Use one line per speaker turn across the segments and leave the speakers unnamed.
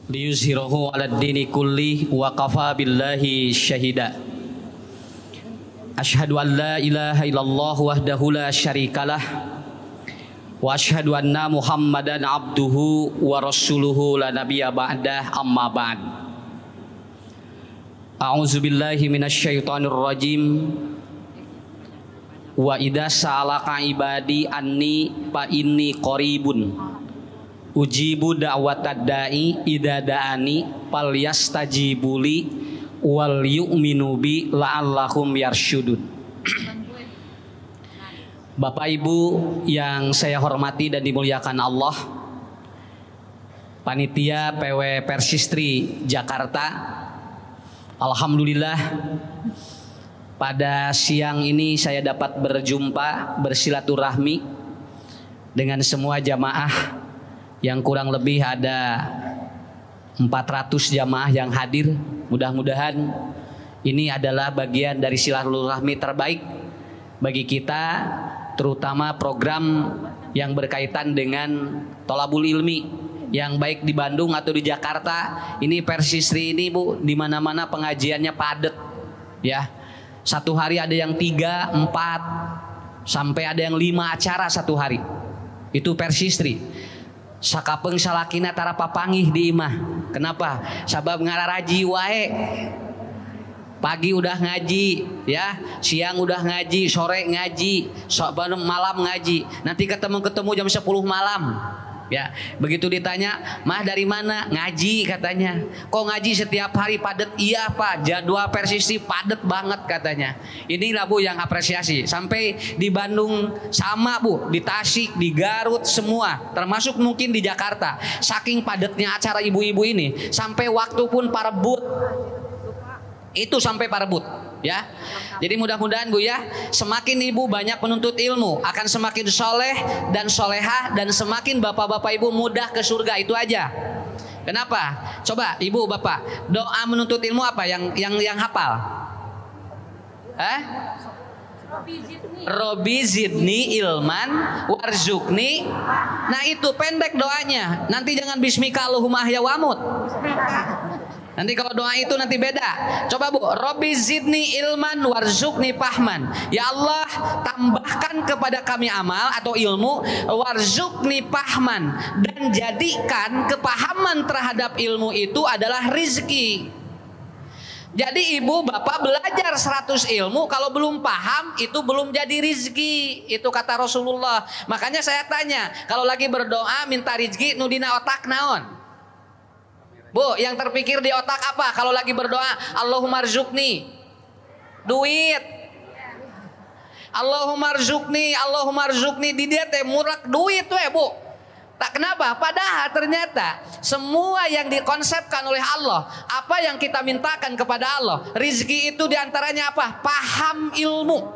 liyuzhirahu 'alad dini kulli wa kafa billahi syahida. Asyhadu an la ilaha illallah wahdahu la syarikalah wa asyhadu anna Muhammadan abduhu wa rasuluhu la nabiyya ba'dah, amma ba'd. A'udzu billahi minasyaitonir rajim. Wa idza sa'alaka ibadi anni fa inni qaribun ujibu da'watad da'i idza da'ani falyastajibuli wal yu'minu bi la'allahum yarsyudun. Bapak Ibu yang saya hormati dan dimuliakan Allah, panitia PW Persistri Jakarta, alhamdulillah pada siang ini saya dapat berjumpa, bersilaturahmi dengan semua jamaah yang kurang lebih ada 400 jamaah yang hadir. Mudah-mudahan ini adalah bagian dari silaturahmi terbaik bagi kita, terutama program yang berkaitan dengan tolabul ilmi yang baik di Bandung atau di Jakarta. Ini Persistri ini Bu, di mana-mana pengajiannya padat ya. Satu hari ada yang 3, 4 sampai ada yang 5 acara satu hari. Itu Persistri. Sakapeng salakina tara papangih di imah. Kenapa? Sabab ngararaji wae. Pagi udah ngaji ya, siang udah ngaji, sore ngaji, malam ngaji. Nanti ketemu jam 10 malam. Ya, begitu ditanya, "Mah dari mana?" "Ngaji," katanya. "Kok ngaji setiap hari padat?" "Iya Pak, jadwal Persistri padat banget," katanya. Inilah Bu yang apresiasi. Sampai di Bandung sama Bu, di Tasik, di Garut semua, termasuk mungkin di Jakarta. Saking padatnya acara ibu-ibu ini, sampai waktu pun parebut. Itu sampai parebut ya. Jadi mudah-mudahan Bu ya, semakin ibu banyak menuntut ilmu, akan semakin soleh dan solehah, dan semakin bapak-bapak ibu mudah ke surga. Itu aja. Kenapa? Coba ibu bapak, doa menuntut ilmu apa yang hafal? Robi zidni ilman warzukni. Nah itu pendek doanya. Nanti jangan bismika Allahumma ahya wamut. Nanti kalau doa itu nanti beda. Coba Bu, Robbi zidni ilman warzukni fahman. Ya Allah, tambahkan kepada kami amal atau ilmu, warzukni fahman, dan jadikan kepahaman terhadap ilmu itu adalah rizki. Jadi ibu bapak belajar 100 ilmu, kalau belum paham itu belum jadi rizki. Itu kata Rasulullah. Makanya saya tanya, kalau lagi berdoa minta rizki, nudina otak naon? Bu, yang terpikir di otak apa kalau lagi berdoa? Allahumma rzuqni duit. Allahumma rzuqni di dia teh murak duit we Bu. Tak kenapa? Padahal ternyata semua yang dikonsepkan oleh Allah, apa yang kita mintakan kepada Allah, rizki itu diantaranya apa? Paham ilmu.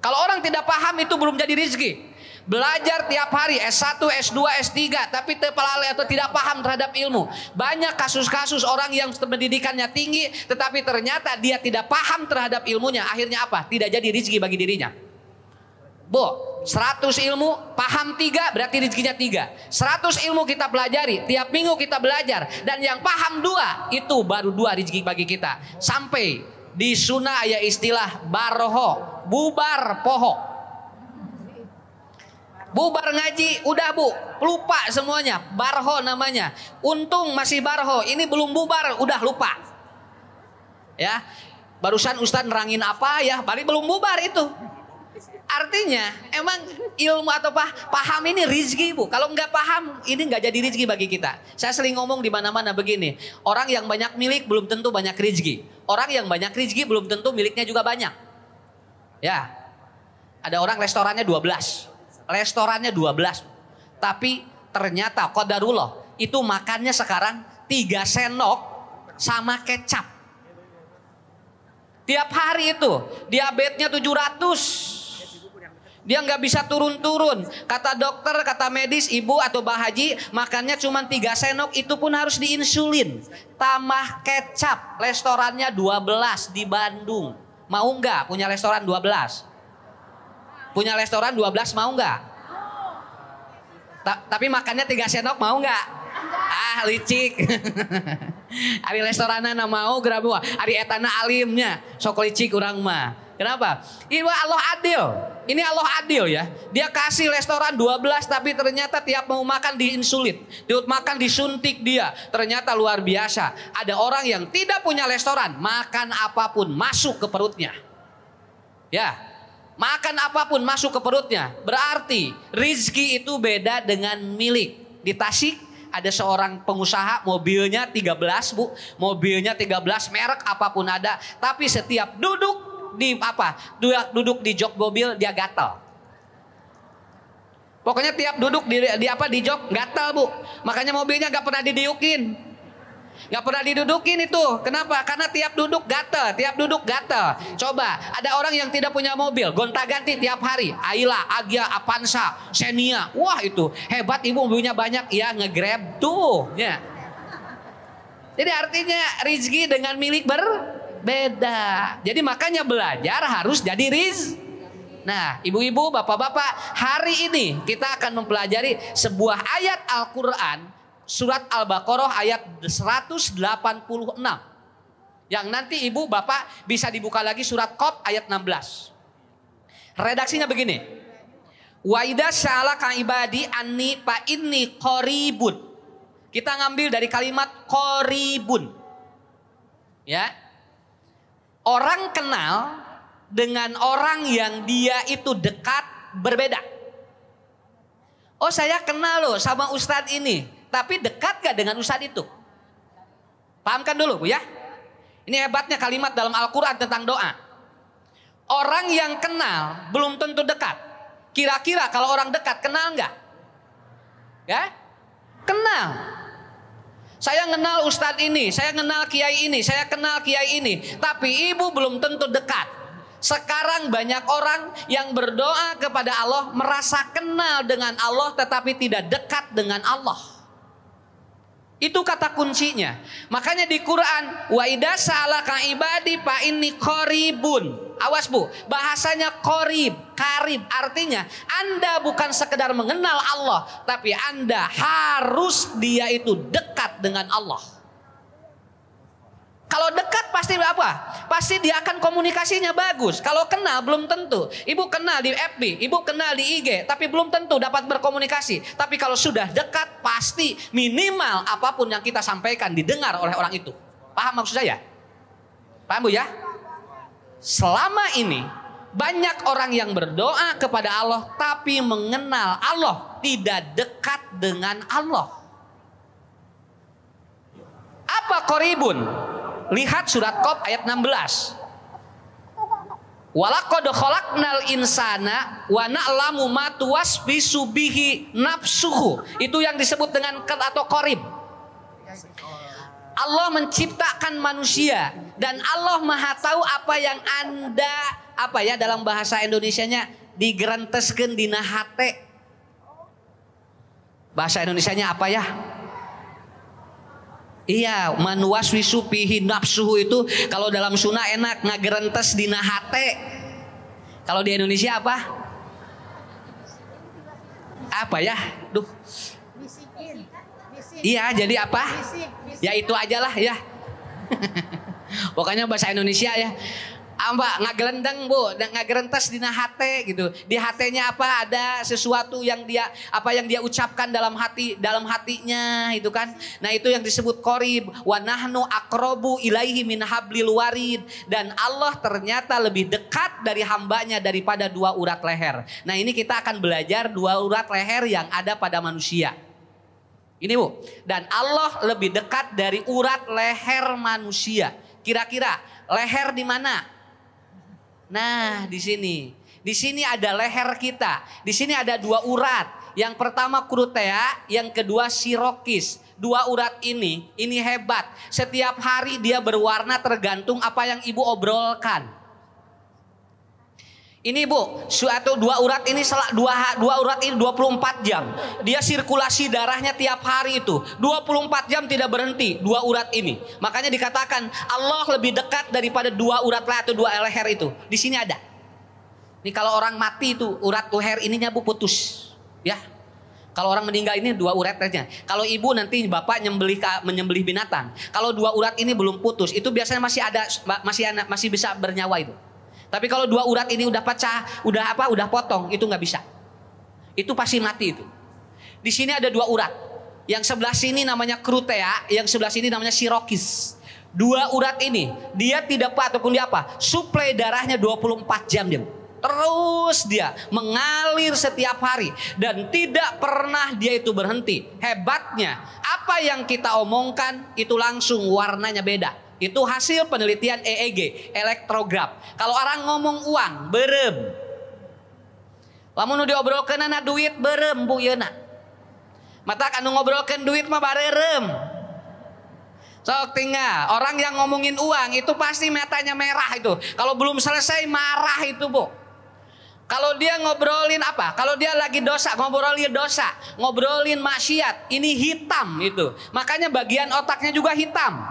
Kalau orang tidak paham itu belum jadi rizki. Belajar tiap hari S1, S2, S3 tapi terpelale atau tidak paham terhadap ilmu. Banyak kasus-kasus orang yang pendidikannya tinggi tetapi ternyata dia tidak paham terhadap ilmunya. Akhirnya apa? Tidak jadi rezeki bagi dirinya. Bu, 100 ilmu paham 3 berarti rezekinya 3. 100 ilmu kita pelajari, tiap minggu kita belajar, dan yang paham 2 itu baru 2 rezeki bagi kita. Sampai di sunnah ya istilah baroho, bubar poho. Bubar ngaji, udah Bu, lupa semuanya. Barho namanya. Untung masih barho, ini belum bubar, udah lupa. Ya, barusan Ustadz nerangin apa ya, paling belum bubar itu. Artinya, emang ilmu atau paham ini rizki Bu. Kalau nggak paham, ini nggak jadi rizki bagi kita. Saya sering ngomong di mana-mana begini. Orang yang banyak milik belum tentu banyak rizki. Orang yang banyak rizki belum tentu miliknya juga banyak. Ya, ada orang restorannya 12. Restorannya 12, tapi ternyata qadarullah itu makannya sekarang 3 sendok sama kecap tiap hari. Itu diabetesnya 700, dia nggak bisa turun-turun. Kata dokter, kata medis, ibu atau Bah Haji makannya cuma 3 sendok, itu pun harus diinsulin. Tambah kecap. Restorannya 12 di Bandung. Mau nggak punya restoran 12? Punya restoran 12 mau nggak? Tapi makannya 3 sendok mau nggak? ah licik. Ari restoranana mau gerabu, ari etana alimnya sok licik urang mah. Kenapa? Ini Allah adil. Ini Allah adil ya. Dia kasih restoran 12 tapi ternyata tiap mau makan diinsulit. Tiap makan disuntik dia. Ternyata luar biasa. Ada orang yang tidak punya restoran, makan apapun masuk ke perutnya. Ya. Makan apapun masuk ke perutnya. Berarti rizki itu beda dengan milik. Di Tasik ada seorang pengusaha, mobilnya 13 bu. Mobilnya 13 merek apapun ada. Tapi setiap duduk duduk di jok mobil dia gatal. Pokoknya tiap duduk di jok gatal bu. Makanya mobilnya gak pernah didiukin, gak pernah didudukin itu. Kenapa? Karena tiap duduk gatal, tiap duduk gatal. Coba ada orang yang tidak punya mobil, gonta-ganti tiap hari. Ayla, Agia, Avanza, Xenia. Wah itu hebat, ibu mobilnya banyak. Ya nge-grab tuh ya. Jadi artinya rizki dengan milik beda. Jadi makanya belajar harus jadi Nah, ibu-ibu, bapak-bapak, hari ini kita akan mempelajari sebuah ayat Al-Quran, surat Al-Baqarah ayat 186. Yang nanti ibu, bapak bisa dibuka lagi surat Qaf ayat 16. Redaksinya begini. Wa idza sa'alaka ibadi anni fa inni qaribun. Kita ngambil dari kalimat qaribun. Ya. Orang kenal dengan orang yang dia itu dekat berbeda. Oh saya kenal loh sama ustadz ini. Tapi dekat gak dengan ustadz itu? Pahamkan dulu bu ya. Ini hebatnya kalimat dalam Al-Quran tentang doa. Orang yang kenal belum tentu dekat. Kira-kira kalau orang dekat kenal gak? Ya? Kenal. Saya kenal ustadz ini, saya kenal kiai ini, saya kenal kiai ini. Tapi ibu belum tentu dekat. Sekarang banyak orang yang berdoa kepada Allah merasa kenal dengan Allah tetapi tidak dekat dengan Allah. Itu kata kuncinya. Makanya di Quran wa idza sa'alaka ibadi fa inni qaribun. Awas bu, bahasanya qarib, karib. Artinya Anda bukan sekedar mengenal Allah, tapi Anda harus dia itu dekat dengan Allah. Kalau dekat pasti apa? Pasti dia akan komunikasinya bagus. Kalau kenal belum tentu. Ibu kenal di FB, ibu kenal di IG, tapi belum tentu dapat berkomunikasi. Tapi kalau sudah dekat pasti minimal apapun yang kita sampaikan didengar oleh orang itu. Paham maksud saya? Paham bu ya? Selama ini banyak orang yang berdoa kepada Allah tapi mengenal Allah, tidak dekat dengan Allah. Apa qaribun? Lihat surat Qaf ayat 16. Walaqad khalaqnal insana wa na'lamu ma tuwaswisu bihi nafsuhu. Itu yang disebut dengan atau qarib. Allah menciptakan manusia dan Allah Maha tahu apa yang Anda dalam bahasa Indonesianya digerenteskeun dina hate. Bahasa Indonesianya apa ya? Iya, manuwaswisu fihi nafsuhu itu kalau dalam Sunda enak ngagerentes dina hate. Kalau di Indonesia apa? Apa ya? Duh. Iya, jadi apa? Ya itu aja lah ya. Pokoknya bahasa Indonesia ya. Ngagelendeng bu, ngagerentes dina hate gitu. Di hatenya apa? Ada sesuatu yang dia ucapkan dalam hatinya itu kan. Nah itu yang disebut qarib. Wa nahnu aqrabu ilaihi min hablil warid. Dan Allah ternyata lebih dekat dari hambanya daripada dua urat leher. Nah ini kita akan belajar dua urat leher yang ada pada manusia. Ini bu, dan Allah lebih dekat dari urat leher manusia. Kira-kira leher di mana? Nah, di sini. Di sini ada leher kita. Di sini ada dua urat. Yang pertama krutea, yang kedua sirokis. Dua urat ini hebat. Setiap hari dia berwarna tergantung apa yang ibu obrolkan. Ini bu, dua urat ini 24 jam. Dia sirkulasi darahnya tiap hari itu 24 jam tidak berhenti dua urat ini. Makanya dikatakan Allah lebih dekat daripada dua urat leher atau dua leher itu. Di sini ada. Ini kalau orang mati itu urat leher ininya bu putus, ya. Kalau orang meninggal ini 2 urat saja. Kalau ibu nanti bapak menyembelih binatang. Kalau 2 urat ini belum putus, itu biasanya masih bisa bernyawa itu. Tapi kalau 2 urat ini udah pecah, udah potong, itu nggak bisa. Itu pasti mati itu. Di sini ada 2 urat. Yang sebelah sini namanya krutea, yang sebelah sini namanya sirokis. 2 urat ini dia tidak ataupun dia suplai darahnya 24 jam dia. Terus dia mengalir setiap hari dan tidak pernah dia itu berhenti. Hebatnya, apa yang kita omongkan itu langsung warnanya beda. Itu hasil penelitian EEG, elektrograf. Kalau orang ngomong uang, berem. Lamun diobrolkeun na duit berem bu yeuna. Mata anu ngobrolkeun duit mah barerem. Sok tinggal orang yang ngomongin uang itu pasti matanya merah itu. Kalau belum selesai marah itu bu. Kalau dia ngobrolin kalau dia lagi ngobrolin maksiat, ini hitam itu. Makanya bagian otaknya juga hitam.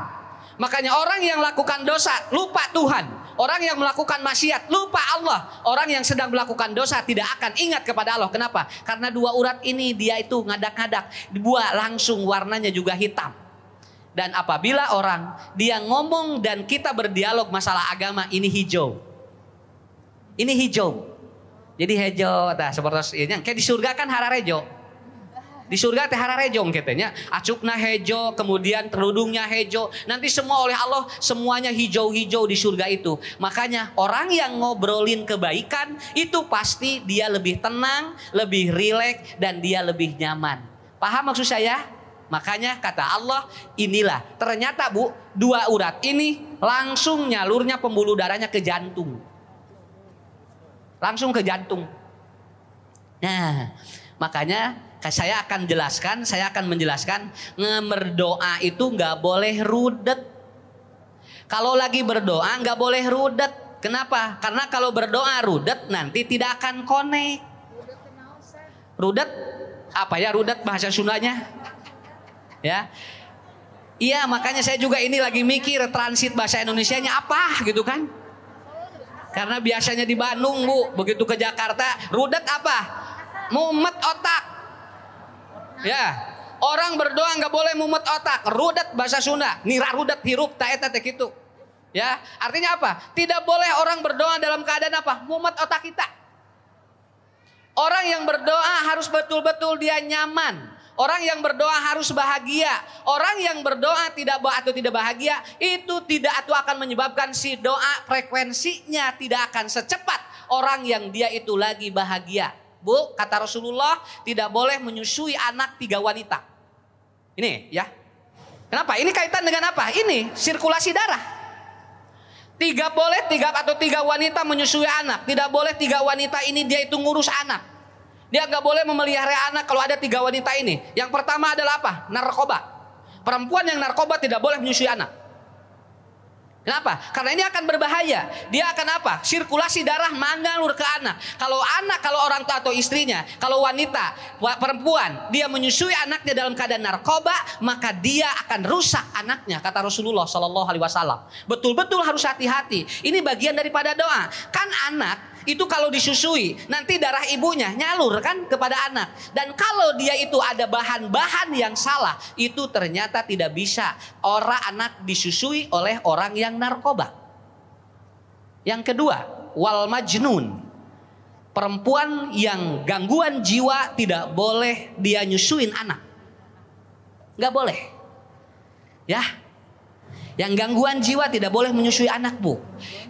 Makanya orang yang lakukan dosa lupa Tuhan. Orang yang melakukan maksiat lupa Allah. Orang yang sedang melakukan dosa tidak akan ingat kepada Allah. Kenapa? Karena 2 urat ini dia itu ngadak-ngadak. Dibuat langsung warnanya juga hitam. Dan apabila orang dia ngomong dan kita berdialog masalah agama, ini hijau. Ini hijau. Jadi hijau, seperti ini. Kayak di surga kan hararejo. Di surga teh hararejo katanya. Acukna hijau, kemudian kerudungnya hijau. Nanti semua oleh Allah semuanya hijau-hijau di surga itu. Makanya orang yang ngobrolin kebaikan itu pasti dia lebih tenang, lebih rileks dan dia lebih nyaman. Paham maksud saya? Makanya kata Allah, inilah ternyata bu, 2 urat ini langsung nyalurnya pembuluh darahnya ke jantung. Langsung ke jantung. Nah, makanya saya akan menjelaskan ngemerdoa itu nggak boleh rudet. Kalau lagi berdoa nggak boleh rudet. Kenapa? Karena kalau berdoa rudet nanti tidak akan connect. Rudet apa ya rudet bahasa Sundanya? Ya. Iya, makanya saya juga ini lagi mikir transit bahasa Indonesianya apa gitu kan? Karena biasanya di Bandung bu, begitu ke Jakarta, rudet apa? Mumet otak. Ya, orang berdoa nggak boleh mumet otak. Rudet bahasa Sunda, nira rudet hirup taeta teh gitu. Ya, artinya apa? Tidak boleh orang berdoa dalam keadaan mumet otak kita. Orang yang berdoa harus betul-betul dia nyaman. Orang yang berdoa harus bahagia. Orang yang berdoa tidak bahagia itu akan menyebabkan si doa frekuensinya tidak akan secepat orang yang dia itu lagi bahagia. Bu, kata Rasulullah tidak boleh menyusui anak 3 wanita. Ini ya. Kenapa? Ini kaitan dengan apa? Ini sirkulasi darah. 3 wanita menyusui anak. Tidak boleh 3 wanita ini dia itu ngurus anak. Dia gak boleh memelihara anak kalau ada 3 wanita ini. Yang pertama adalah narkoba. Perempuan yang narkoba tidak boleh menyusui anak. Kenapa? Karena ini akan berbahaya. Dia akan sirkulasi darah mengalir ke anak. Kalau orang tua atau istrinya, kalau wanita, perempuan, dia menyusui anaknya dalam keadaan narkoba, maka dia akan rusak anaknya, kata Rasulullah Shallallahu Alaihi Wasallam. Betul-betul harus hati-hati. Ini bagian daripada doa. Kan anak itu kalau disusui nanti darah ibunya nyalur kan kepada anak. Dan kalau dia itu ada bahan-bahan yang salah, itu ternyata tidak bisa anak disusui oleh orang yang narkoba. Yang kedua, wal majnun. Perempuan yang gangguan jiwa tidak boleh dia nyusuin anak. Gak boleh. Ya. Yang gangguan jiwa tidak boleh menyusui anak bu.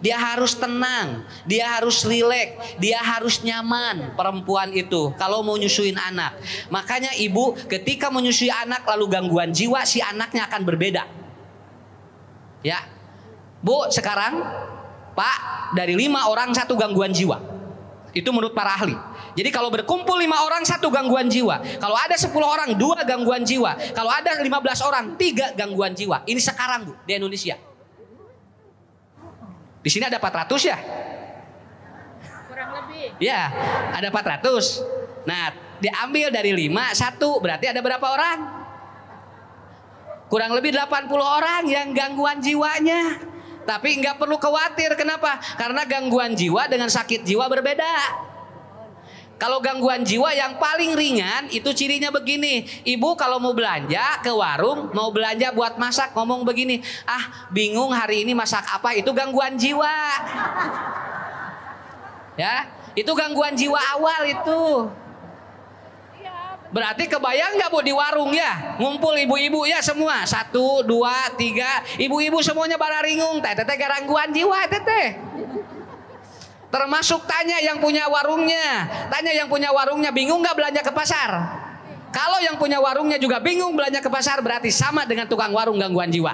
Dia harus tenang, dia harus rileks, dia harus nyaman perempuan itu kalau mau nyusuin anak. Makanya ibu ketika menyusui anak lalu gangguan jiwa, si anaknya akan berbeda. Ya, bu sekarang pak dari 5 orang 1 gangguan jiwa. Itu menurut para ahli. Jadi kalau berkumpul 5 orang 1 gangguan jiwa. Kalau ada 10 orang 2 gangguan jiwa. Kalau ada 15 orang 3 gangguan jiwa. Ini sekarang bu di Indonesia. Di sini ada 400 ya?
Kurang lebih.
Ya, ada 400. Nah, diambil dari 5, 1 berarti ada berapa orang? Kurang lebih 80 orang yang gangguan jiwanya. Tapi nggak perlu khawatir, kenapa? Karena gangguan jiwa dengan sakit jiwa berbeda. Kalau gangguan jiwa yang paling ringan itu cirinya begini. Ibu kalau mau belanja ke warung, mau belanja buat masak, ngomong begini, ah bingung hari ini masak apa, itu gangguan jiwa. Ya, itu gangguan jiwa awal itu. Berarti kebayang nggak Bu di warung ya, ngumpul ibu-ibu ya semua, 1, 2, 3, ibu-ibu semuanya bararingung, teteh gangguan jiwa teteh. Termasuk tanya yang punya warungnya. Tanya yang punya warungnya, bingung nggak belanja ke pasar? Kalau yang punya warungnya juga bingung belanja ke pasar, berarti sama dengan tukang warung gangguan jiwa.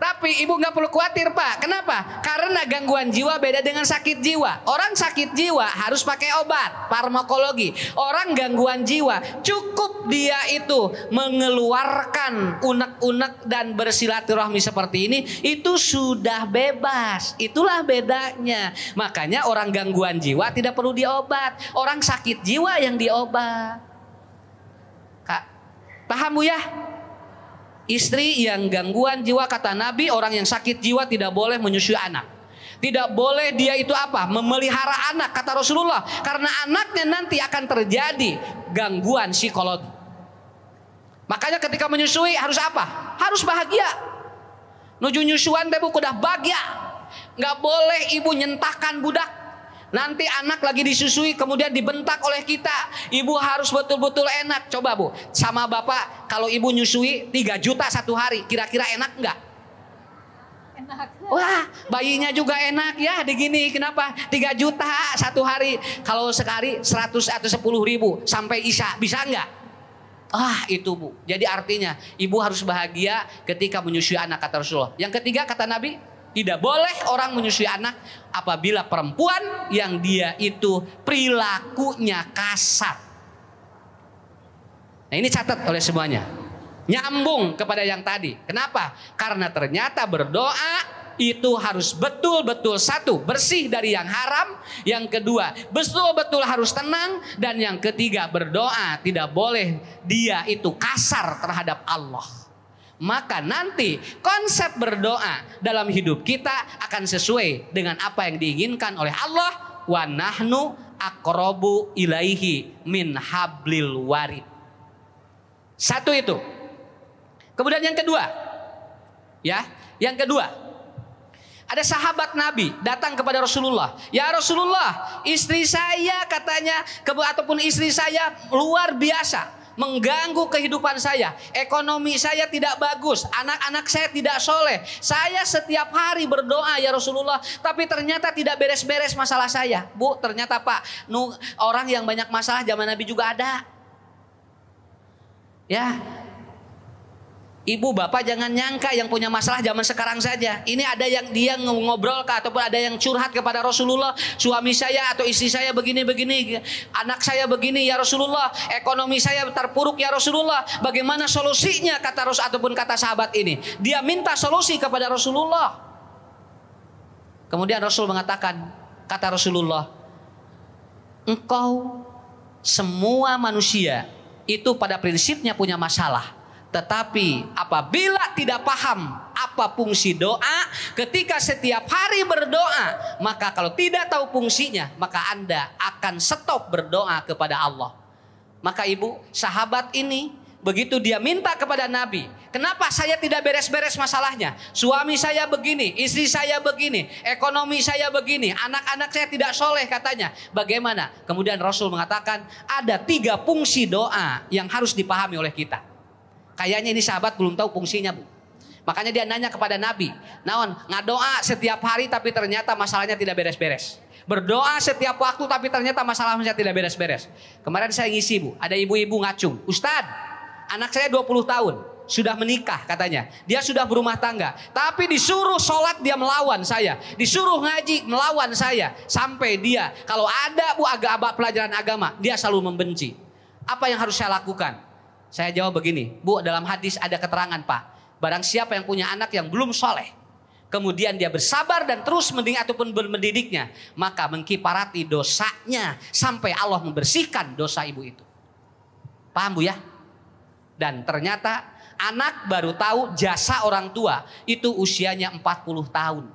Tapi ibu nggak perlu khawatir Pak. Kenapa? Karena gangguan jiwa beda dengan sakit jiwa. Orang sakit jiwa harus pakai obat, farmakologi. Orang gangguan jiwa cukup dia itu mengeluarkan unek-unek dan bersilaturahmi seperti ini, itu sudah bebas. Itulah bedanya. Makanya orang gangguan jiwa tidak perlu diobat. Orang sakit jiwa yang diobat. Kak, paham Bu ya? Istri yang gangguan jiwa, kata Nabi, orang yang sakit jiwa tidak boleh menyusui anak. Tidak boleh dia itu apa? Memelihara anak, kata Rasulullah. Karena anaknya nanti akan terjadi gangguan psikologi. Makanya ketika menyusui harus apa? Harus bahagia. Nuju nyusuan teh udah bahagia. Nggak boleh ibu nyentakan budak. Nanti anak lagi disusui kemudian dibentak oleh kita. Ibu harus betul-betul enak. Coba Bu, sama bapak kalau ibu nyusui 3 juta satu hari, kira-kira enak nggak? Enak. Wah, bayinya juga enak ya digini. Kenapa? 3 juta satu hari. Kalau sekali 100 atau 10.000 sampai isya, bisa nggak? Ah itu Bu. Jadi artinya ibu harus bahagia ketika menyusui anak, kata Rasulullah. Yang ketiga kata Nabi, tidak boleh orang menyusui anak apabila perempuan yang dia itu perilakunya kasar. Nah ini catat oleh semuanya. Nyambung kepada yang tadi. Kenapa? Karena ternyata berdoa itu harus betul-betul, 1, bersih dari yang haram. Yang kedua, betul-betul harus tenang. Dan yang ketiga, berdoa tidak boleh dia itu kasar terhadap Allah. Maka nanti konsep berdoa dalam hidup kita akan sesuai dengan apa yang diinginkan oleh Allah. Wa nahnu aqrabu ilaihi min hablil warid. 1 itu. Kemudian yang kedua. Ya, yang kedua. Ada sahabat Nabi datang kepada Rasulullah. Ya Rasulullah, istri saya katanya ataupun istri saya luar biasa mengganggu kehidupan saya. Ekonomi saya tidak bagus. Anak-anak saya tidak soleh. Saya setiap hari berdoa ya Rasulullah. Tapi ternyata tidak beres-beres masalah saya. Bu, ternyata Pak, orang yang banyak masalah zaman Nabi juga ada. Ya. Ibu bapak jangan nyangka yang punya masalah zaman sekarang saja. Ini ada yang dia ngobrol ataupun ada yang curhat kepada Rasulullah. Suami saya atau istri saya begini-begini. Anak saya begini ya Rasulullah. Ekonomi saya terpuruk ya Rasulullah. Bagaimana solusinya kata Rasul ataupun kata sahabat ini. Dia minta solusi kepada Rasulullah. Kemudian Rasul mengatakan, kata Rasulullah, engkau semua manusia itu pada prinsipnya punya masalah. Tetapi apabila tidak paham apa fungsi doa, ketika setiap hari berdoa, maka kalau tidak tahu fungsinya, maka Anda akan stop berdoa kepada Allah. Maka ibu, sahabat ini begitu dia minta kepada Nabi, kenapa saya tidak beres-beres masalahnya? Suami saya begini, istri saya begini, ekonomi saya begini, anak-anak saya tidak soleh katanya. Bagaimana? Kemudian Rasul mengatakan ada 3 fungsi doa yang harus dipahami oleh kita. Kayaknya ini sahabat belum tahu fungsinya Bu. Makanya dia nanya kepada Nabi. Naon, ngadoa setiap hari tapi ternyata masalahnya tidak beres-beres. Berdoa setiap waktu tapi ternyata masalahnya tidak beres-beres. Kemarin saya ngisi Bu, ada ibu-ibu ngacung. Ustadz, anak saya 20 tahun. Sudah menikah katanya. Dia sudah berumah tangga. Tapi disuruh sholat dia melawan saya. Disuruh ngaji melawan saya. Sampai dia kalau ada Bu pelajaran agama, dia selalu membenci. Apa yang harus saya lakukan? Saya jawab begini, Bu, dalam hadis ada keterangan Pak, barang siapa yang punya anak yang belum soleh, kemudian dia bersabar dan terus mendidik ataupun mendidiknya, maka mengkifarati dosanya sampai Allah membersihkan dosa ibu itu. Paham Bu ya? Dan ternyata anak baru tahu jasa orang tua itu usianya 40 tahun.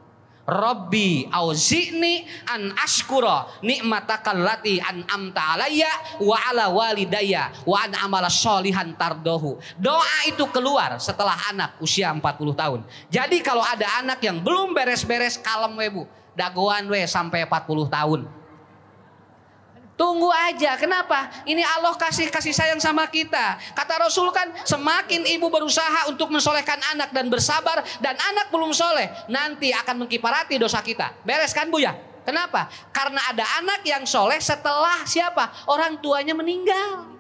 Rabbi auzi'ni an ashkura ni'matakal lati an'amta alayya wa ala walidayya wa an amala sholihan tardohu. Doa itu keluar setelah anak usia 40 tahun. Jadi kalau ada anak yang belum beres-beres, kalem we bu, dagoan we sampai 40 tahun. Tunggu aja. Kenapa? Ini Allah kasih sayang sama kita. Kata Rasul kan, semakin ibu berusaha untuk mensolehkan anak dan bersabar, dan anak belum soleh, nanti akan mengkiparati dosa kita. Beres kan bu ya? Kenapa? Karena ada anak yang soleh setelah siapa? Orang tuanya meninggal.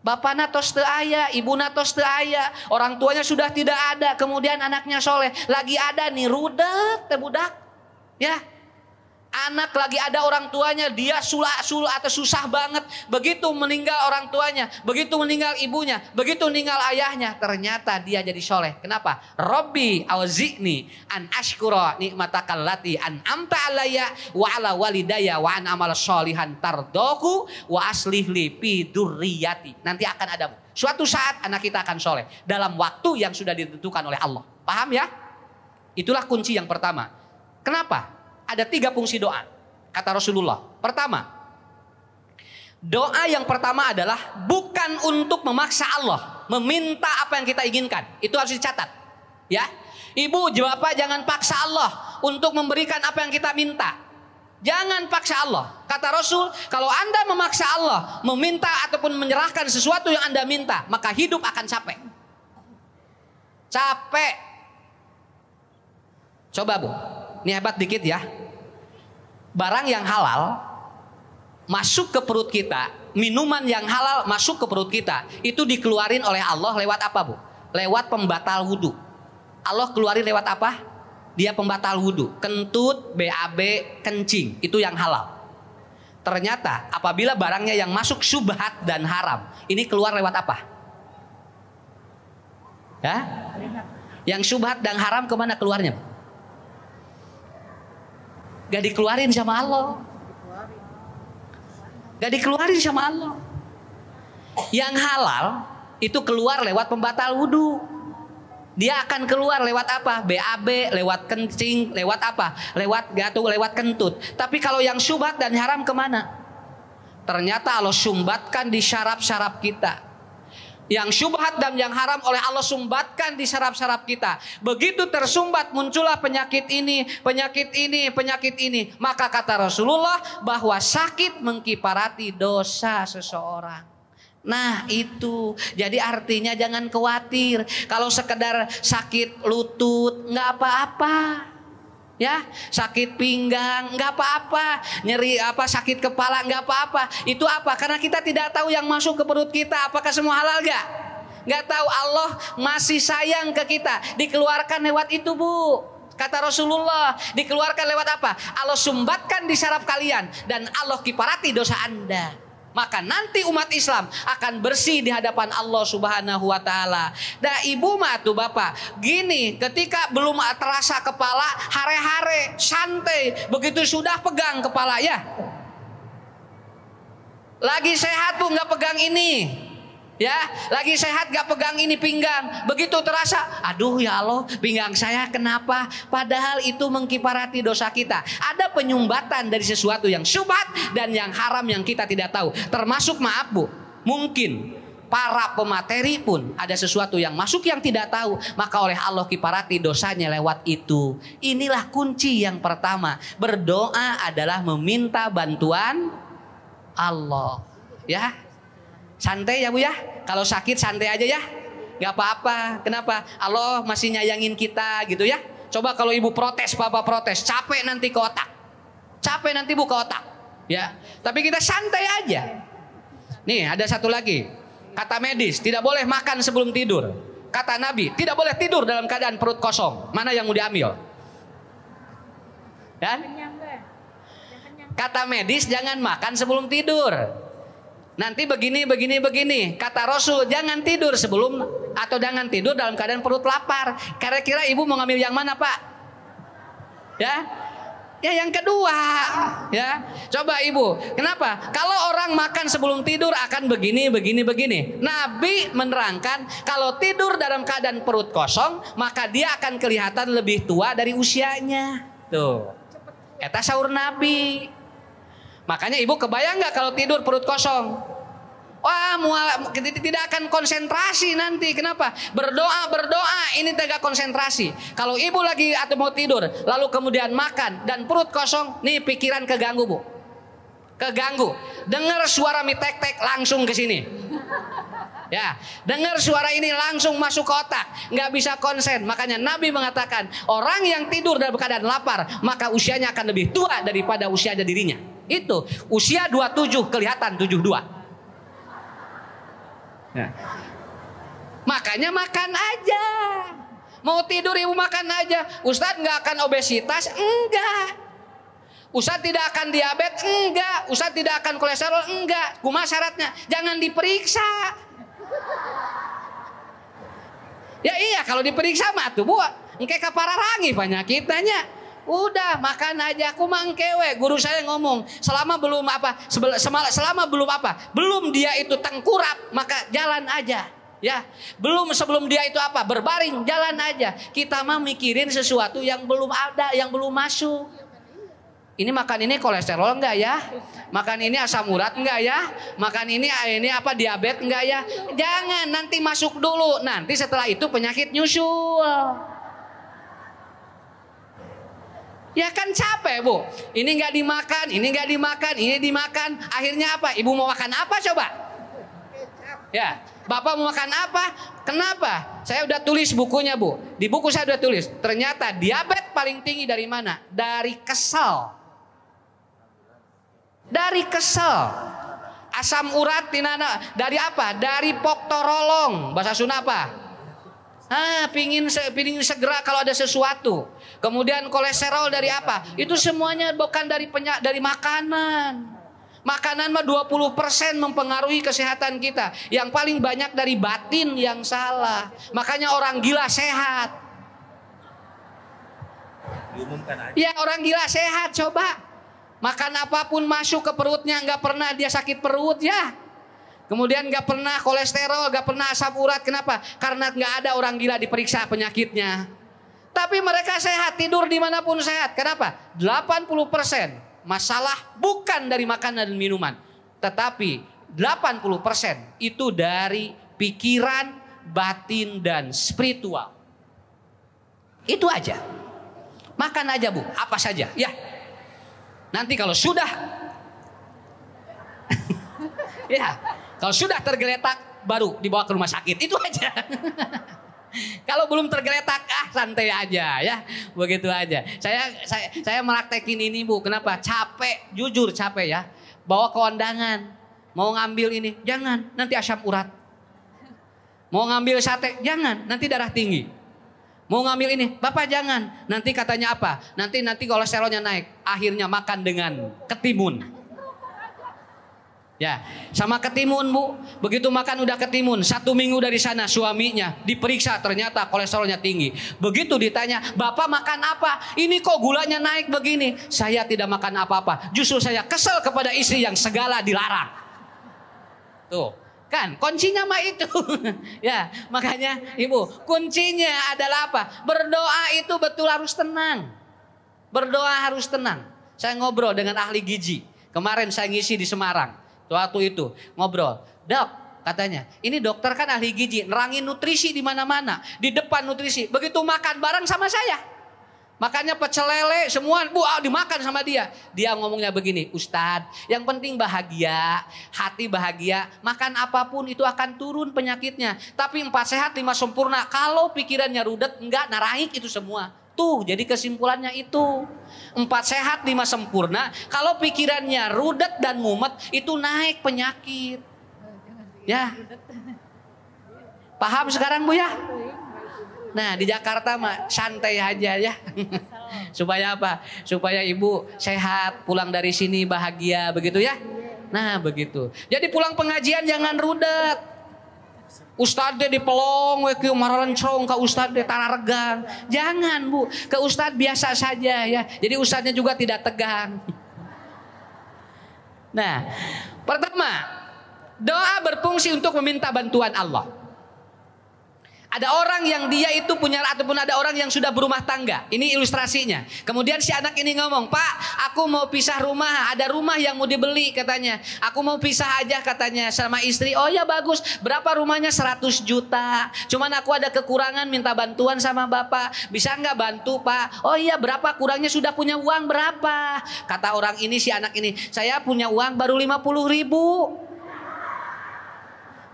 Bapak natos teu aya, ibu natos teu aya, orang tuanya sudah tidak ada, kemudian anaknya soleh. Lagi ada nih rudet teh budak. Ya. Anak lagi ada orang tuanya, dia sul atau susah banget. Begitu meninggal orang tuanya, begitu meninggal ibunya, begitu meninggal ayahnya, ternyata dia jadi soleh. Kenapa? Rabbi auzi'ni an ashkura ni'matakal lati an'amta alayya wa ala walidayya wa an amal sholihan tardoku wa aslih li fi dzurriyyati. Nanti akan ada suatu saat anak kita akan soleh dalam waktu yang sudah ditentukan oleh Allah. Paham ya? Itulah kunci yang pertama. Kenapa? Ada 3 fungsi doa, kata Rasulullah. Pertama, doa yang pertama adalah bukan untuk memaksa Allah, meminta apa yang kita inginkan. Itu harus dicatat. Ya, ibu, bapak jangan paksa Allah untuk memberikan apa yang kita minta. Jangan paksa Allah. Kata Rasul, kalau Anda memaksa Allah, meminta ataupun menyerahkan sesuatu yang Anda minta, maka hidup akan capek. Capek. Coba bu, ini hebat dikit ya. Barang yang halal masuk ke perut kita, minuman yang halal masuk ke perut kita, itu dikeluarin oleh Allah lewat apa bu? Lewat pembatal wudhu. Allah keluarin lewat apa? Dia pembatal wudhu. Kentut, BAB, kencing, itu yang halal. Ternyata apabila barangnya yang masuk syubhat dan haram, ini keluar lewat apa? Ya? Yang syubhat dan haram kemana keluarnya? Gak dikeluarin sama Allah. Gak dikeluarin sama Allah. Yang halal itu keluar lewat pembatal wudhu. Dia akan keluar lewat apa? BAB, lewat kencing, lewat apa? Lewat gatuk, lewat kentut. Tapi kalau yang syubhat dan haram kemana? Ternyata Allah sumbatkan di syaraf-syaraf kita. Yang syubhat dan yang haram oleh Allah sumbatkan di saraf-saraf kita. Begitu tersumbat muncullah penyakit ini, penyakit ini, penyakit ini. Maka kata Rasulullah bahwa sakit mengkiparati dosa seseorang. Nah itu, jadi artinya jangan khawatir. Kalau sekedar sakit lutut nggak apa-apa. Ya, sakit pinggang nggak apa-apa, nyeri apa sakit kepala nggak apa-apa. Itu apa? Karena kita tidak tahu yang masuk ke perut kita apakah semua halal nggak tahu. Allah masih sayang ke kita, dikeluarkan lewat itu bu. Kata Rasulullah, dikeluarkan lewat apa? Allah sumbatkan di saraf kalian dan Allah kiparati dosa Anda. Maka nanti umat Islam akan bersih di hadapan Allah Subhanahu wa taala. Nah, ibu mah tuh bapak, gini, ketika belum terasa kepala, hare-hare, santai, begitu sudah pegang kepala ya. Lagi sehat bu nggak pegang ini. Ya, lagi sehat gak pegang ini pinggang. Begitu terasa, aduh ya Allah, pinggang saya kenapa? Padahal itu mengkiparati dosa kita. Ada penyumbatan dari sesuatu yang syubhat dan yang haram yang kita tidak tahu. Termasuk maaf bu, mungkin para pemateri pun ada sesuatu yang masuk yang tidak tahu. Maka oleh Allah kiparati dosanya lewat itu. Inilah kunci yang pertama. Berdoa adalah meminta bantuan Allah. Ya. Santai ya bu ya. Kalau sakit santai aja ya. Gak apa-apa. Kenapa? Allah masih nyayangin kita gitu ya. Coba kalau ibu protes, bapak protes, capek nanti ke otak. Capek nanti bu ke otak. Ya. Tapi kita santai aja. Nih ada satu lagi. Kata medis, tidak boleh makan sebelum tidur. Kata Nabi, tidak boleh tidur dalam keadaan perut kosong. Mana yang mau diambil? Dan kata medis jangan makan sebelum tidur. Nanti begini. Kata Rasul, jangan tidur sebelum atau jangan tidur dalam keadaan perut lapar. Kira-kira ibu mau ngambil yang mana pak? Ya, Ya yang kedua, ya. Coba Ibu, kenapa? Kalau orang makan sebelum tidur akan begini. Nabi menerangkan kalau tidur dalam keadaan perut kosong, maka dia akan kelihatan lebih tua dari usianya. Tuh. Eta sahur Nabi. Makanya Ibu kebayang nggak kalau tidur perut kosong? Wah, tidak akan konsentrasi nanti. Kenapa? Berdoa, ini tegak konsentrasi. Kalau Ibu lagi atau mau tidur, lalu kemudian makan dan perut kosong, nih pikiran keganggu, Bu. Keganggu. Dengar suara mie tek-tek langsung ke sini. Ya, dengar suara ini langsung masuk ke otak, nggak bisa konsen. Makanya Nabi mengatakan, orang yang tidur dalam keadaan lapar, maka usianya akan lebih tua daripada usianya dirinya. Itu, usia 27 kelihatan 72. Ya. Makanya makan aja. Mau tidur Ibu makan aja. Ustadz nggak akan obesitas? Enggak. Ustadz tidak akan diabetes? Enggak. Ustadz tidak akan kolesterol? Enggak. Kumaha syaratnya? Jangan diperiksa. Ya iya, kalau diperiksa mah tuh Bu, engke kapararangi penyakitnya. Udah makan aja, aku mangkewe. Guru saya ngomong, selama belum dia itu tengkurap, maka jalan aja. Ya, sebelum dia itu berbaring, jalan aja. Kita mah mikirin sesuatu yang belum ada, yang belum masuk. Ini makan ini kolesterol enggak ya? Makan ini asam urat enggak ya? Makan ini diabetes enggak ya? Jangan, nanti masuk dulu. Nanti setelah itu penyakit nyusul. Ya kan capek Bu. Ini nggak dimakan, ini dimakan. Akhirnya apa? Ibu mau makan apa coba? Ya, Bapak mau makan apa? Kenapa? Saya udah tulis bukunya Bu. Di buku saya udah tulis. Ternyata diabetes paling tinggi dari mana? Dari kesel. Asam urat dari apa? Dari poktorolong. Bahasa Sunda apa? Pingin segera kalau ada sesuatu. Kemudian kolesterol dari apa? Itu semuanya bukan dari makanan. Makanan mah 20% mempengaruhi kesehatan kita. Yang paling banyak dari batin yang salah. Makanya orang gila sehat. Ya, orang gila sehat coba. Makan apapun masuk ke perutnya, nggak pernah dia sakit perut ya. Kemudian gak pernah kolesterol, gak pernah asam urat. Kenapa? Karena gak ada orang gila diperiksa penyakitnya. Tapi mereka sehat, tidur dimanapun sehat. Kenapa? 80% masalah bukan dari makanan dan minuman. Tetapi 80% itu dari pikiran, batin, dan spiritual. Itu aja. Makan aja Bu, apa saja. Ya. Nanti kalau sudah ya, kalau sudah tergeletak baru dibawa ke rumah sakit. Itu aja. Kalau belum tergeletak santai aja ya. Begitu aja. Saya meraktekin ini Bu. Kenapa? Capek, jujur capek ya. Bawa ke kondangan. Mau ngambil ini, jangan, nanti asam urat. Mau ngambil sate, jangan, nanti darah tinggi. Mau ngambil ini, Bapak jangan, nanti katanya apa? Nanti kolesterolnya naik. Akhirnya makan dengan ketimun. Ya, sama ketimun Bu. Begitu makan udah ketimun. 1 minggu dari sana suaminya diperiksa, ternyata kolesterolnya tinggi. Begitu ditanya, Bapak makan apa? Ini kok gulanya naik begini? Saya tidak makan apa-apa. Justru saya kesel kepada istri yang segala dilarang. Tuh, kan kuncinya mah itu. Ya, makanya Ibu, kuncinya adalah apa? Berdoa itu betul harus tenang. Berdoa harus tenang. Saya ngobrol dengan ahli gizi. Kemarin saya ngisi di Semarang. Waktu itu ngobrol, Dok, katanya, ini dokter kan ahli gizi, nerangin nutrisi di mana-mana, di depan nutrisi. Begitu makan bareng sama saya, makannya pecel lele, semua dimakan sama dia. Dia ngomongnya begini, Ustadz, yang penting bahagia, hati bahagia, makan apapun itu akan turun penyakitnya. Tapi 4 sehat 5 sempurna. Kalau pikirannya rudet, enggak naik itu semua. Tuh, jadi kesimpulannya itu 4 sehat 5 sempurna. Kalau pikirannya rudet dan mumet, itu naik penyakit. Ya, paham sekarang Bu ya? Nah, di Jakarta mah santai aja ya. Supaya apa? Supaya Ibu sehat, pulang dari sini bahagia, begitu ya? Nah, begitu. Jadi pulang pengajian jangan rudet. Ustadz di pelong we kieu maralencong ka ustadz tanah regang. Jangan, Bu. Ke ustadz biasa saja ya. Jadi ustadznya juga tidak tegang. Nah, pertama, doa berfungsi untuk meminta bantuan Allah. Ada orang yang dia itu punya, ataupun ada orang yang sudah berumah tangga. Ini ilustrasinya. Kemudian si anak ini ngomong, "Pak, aku mau pisah rumah. Ada rumah yang mau dibeli," katanya. "Aku mau pisah aja," katanya, sama istri. "Oh ya bagus. Berapa rumahnya?" 100 juta. "Cuman aku ada kekurangan, minta bantuan sama Bapak. Bisa nggak bantu, Pak?" "Oh iya, berapa kurangnya? Sudah punya uang berapa?" Kata orang ini, si anak ini, "Saya punya uang baru 50 ribu.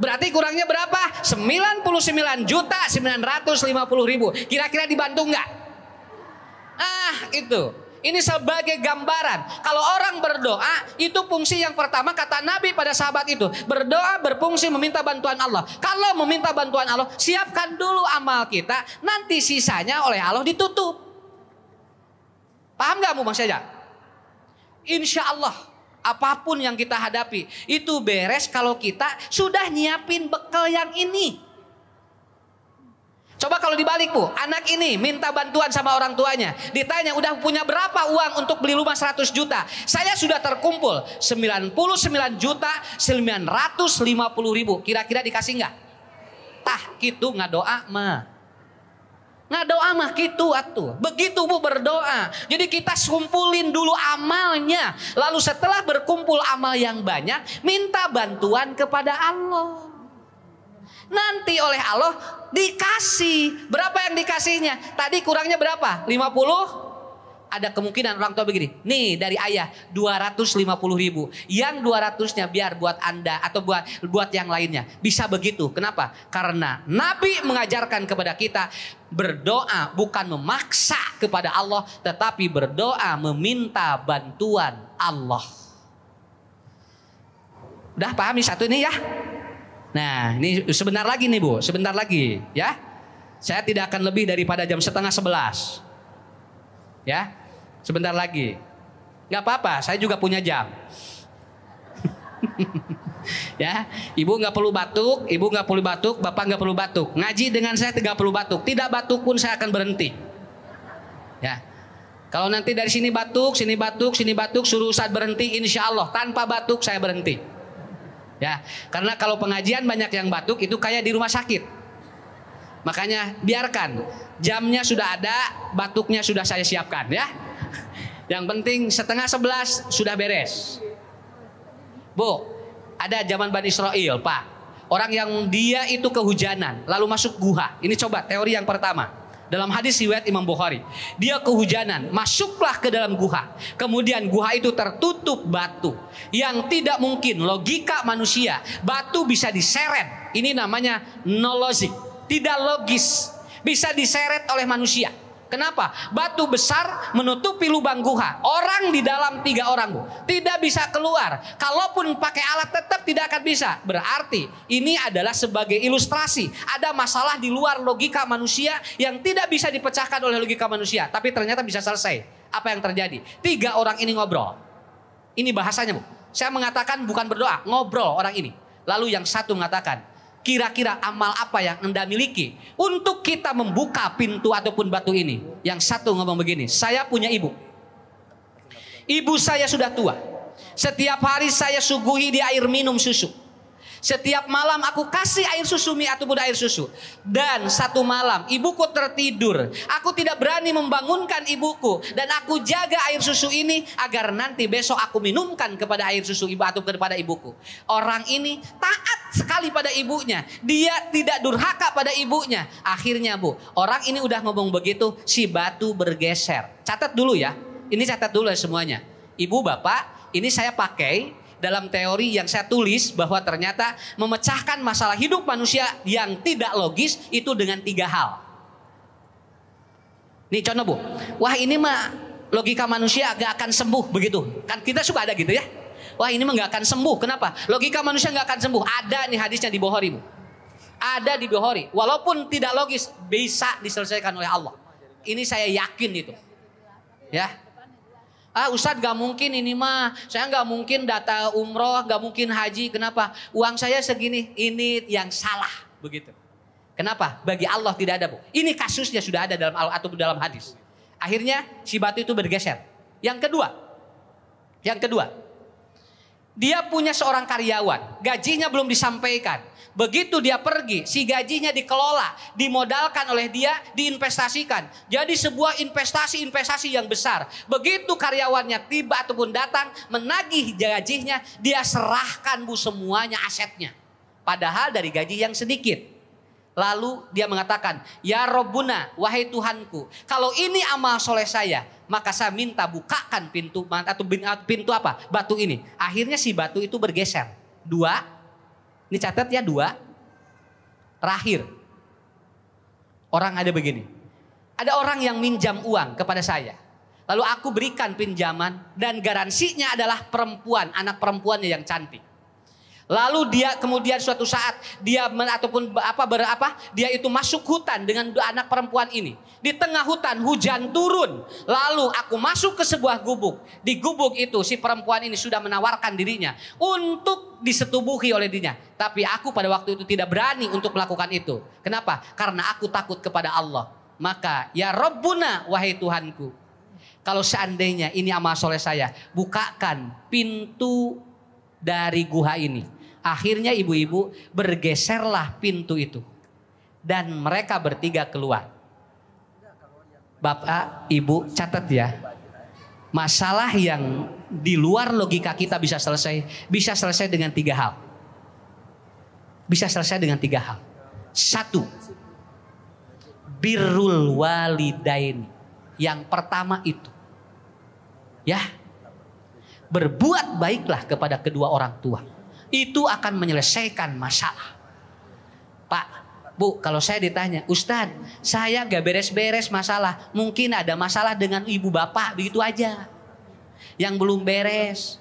Berarti kurangnya berapa? 99 juta 950 ribu. Kira-kira dibantu nggak? Itu. Ini sebagai gambaran. Kalau orang berdoa, itu fungsi yang pertama kata Nabi pada sahabat itu. Berdoa berfungsi meminta bantuan Allah. Kalau meminta bantuan Allah, siapkan dulu amal kita. Nanti sisanya oleh Allah ditutup. Paham nggak Bu maksudnya? Insya Allah. Apapun yang kita hadapi itu beres kalau kita sudah nyiapin bekal yang ini. Coba kalau dibalik Bu, anak ini minta bantuan sama orang tuanya. Ditanya udah punya berapa uang untuk beli rumah 100 juta. Saya sudah terkumpul 99 juta 950 ribu. Kira-kira dikasih nggak? Tah gitu nggak doa mah. Nah doa mah gitu atuh. Begitu Bu berdoa. Jadi kita kumpulin dulu amalnya. Lalu setelah berkumpul amal yang banyak, minta bantuan kepada Allah. Nanti oleh Allah dikasih. Berapa yang dikasihnya? Tadi kurangnya berapa? 50? Ada kemungkinan orang tua begini. Nih dari ayah 250 ribu. Yang 200-nya biar buat Anda atau buat yang lainnya. Bisa begitu. Kenapa? Karena Nabi mengajarkan kepada kita berdoa bukan memaksa kepada Allah, tetapi berdoa meminta bantuan Allah. Udah paham nih satu ini ya? Nah ini sebentar lagi nih Bu. Sebentar lagi ya. Saya tidak akan lebih daripada jam 10:30. Ya. Sebentar lagi. Gak apa-apa, saya juga punya jam. Ya, ibu nggak perlu batuk, ibu nggak perlu batuk, bapak nggak perlu batuk. Ngaji dengan saya tidak perlu batuk. Tidak batuk pun saya akan berhenti. Ya, kalau nanti dari sini batuk, sini batuk, sini batuk, suruh Ustadz berhenti, insya Allah tanpa batuk saya berhenti. Ya, karena kalau pengajian banyak yang batuk itu kayak di rumah sakit. Makanya biarkan, jamnya sudah ada, batuknya sudah saya siapkan ya. Yang penting 10:30 sudah beres. Bu, ada zaman Bani Israel, Pak. Orang yang dia itu kehujanan, lalu masuk guha. Ini coba teori yang pertama. Dalam hadis riwayat Imam Bukhari. Dia kehujanan, masuklah ke dalam guha. Kemudian guha itu tertutup batu. Yang tidak mungkin logika manusia. Batu bisa diseret. Ini namanya no logic. Tidak logis. Bisa diseret oleh manusia. Kenapa? Batu besar menutupi lubang guha. Orang di dalam 3 orang Bu. Tidak bisa keluar. Kalaupun pakai alat tetap tidak akan bisa. Berarti ini adalah sebagai ilustrasi. Ada masalah di luar logika manusia yang tidak bisa dipecahkan oleh logika manusia. Tapi ternyata bisa selesai. Apa yang terjadi? 3 orang ini ngobrol. Ini bahasanya Bu. Saya mengatakan bukan berdoa. Ngobrol orang ini. Lalu yang satu mengatakan, kira-kira amal apa yang Anda miliki untuk kita membuka pintu ataupun batu ini? Yang satu ngomong begini, saya punya ibu. Ibu saya sudah tua. Setiap hari saya suguhi dia air minum susu. Setiap malam aku kasih air susu mie ataupun air susu. Dan satu malam ibuku tertidur. Aku tidak berani membangunkan ibuku. Dan aku jaga air susu ini agar nanti besok aku minumkan kepada air susu ibu atau kepada ibuku. Orang ini taat sekali pada ibunya. Dia tidak durhaka pada ibunya. Akhirnya Bu, orang ini udah ngomong begitu, si batu bergeser. Catat dulu ya. Ini catat dulu ya semuanya. Ibu, bapak, ini saya pakai dalam teori yang saya tulis bahwa ternyata memecahkan masalah hidup manusia yang tidak logis itu dengan 3 hal. Nih contoh Bu, wah ini mah logika manusia gak akan sembuh begitu. Kan kita suka ada gitu ya. Wah ini mah gak akan sembuh, kenapa? Logika manusia gak akan sembuh. Ada nih hadisnya di Bukhari Bu. Ada di Bukhari. Walaupun tidak logis bisa diselesaikan oleh Allah. Ini saya yakin itu. Ya. Ustadz gak mungkin ini mah. Saya gak mungkin data umroh, gak mungkin haji. Kenapa? Uang saya segini. Ini yang salah. Begitu. Kenapa? Bagi Allah tidak ada, Bu. Ini kasusnya sudah ada atau dalam hadis. Akhirnya si batu itu bergeser. Yang kedua, dia punya seorang karyawan, gajinya belum disampaikan. Begitu dia pergi, si gajinya dikelola, dimodalkan oleh dia, diinvestasikan. Jadi sebuah investasi yang besar. Begitu karyawannya tiba ataupun datang menagih gajinya, dia serahkan, Bu, semuanya asetnya. Padahal dari gaji yang sedikit. Lalu dia mengatakan, ya Rabbuna, wahai Tuhanku, kalau ini amal soleh saya, maka saya minta bukakan pintu apa? Batu ini. Akhirnya si batu itu bergeser. 2, ini catat ya, 2. Terakhir, orang ada begini. Ada orang yang minjam uang kepada saya. Lalu aku berikan pinjaman dan garansinya adalah perempuan, anak perempuannya yang cantik. Lalu dia kemudian suatu saat dia itu masuk hutan dengan anak perempuan ini. Di tengah hutan hujan turun. Lalu aku masuk ke sebuah gubuk. Di gubuk itu si perempuan ini sudah menawarkan dirinya untuk disetubuhi oleh dirinya. Tapi aku pada waktu itu tidak berani untuk melakukan itu. Kenapa? Karena aku takut kepada Allah. Maka ya Rabbuna, wahai Tuhanku, kalau seandainya ini amal soleh saya, bukakan pintu dari gua ini. Akhirnya ibu-ibu bergeserlah pintu itu. Dan mereka bertiga keluar. Bapak, ibu, catat ya. Masalah yang di luar logika kita bisa selesai dengan 3 hal. Bisa selesai dengan 3 hal. 1, birrul walidaini. Yang pertama itu, ya, berbuat baiklah kepada kedua orang tua. Itu akan menyelesaikan masalah. Pak, Bu, kalau saya ditanya, Ustadz, saya gak beres-beres masalah. Mungkin ada masalah dengan ibu bapak, begitu aja. Yang belum beres.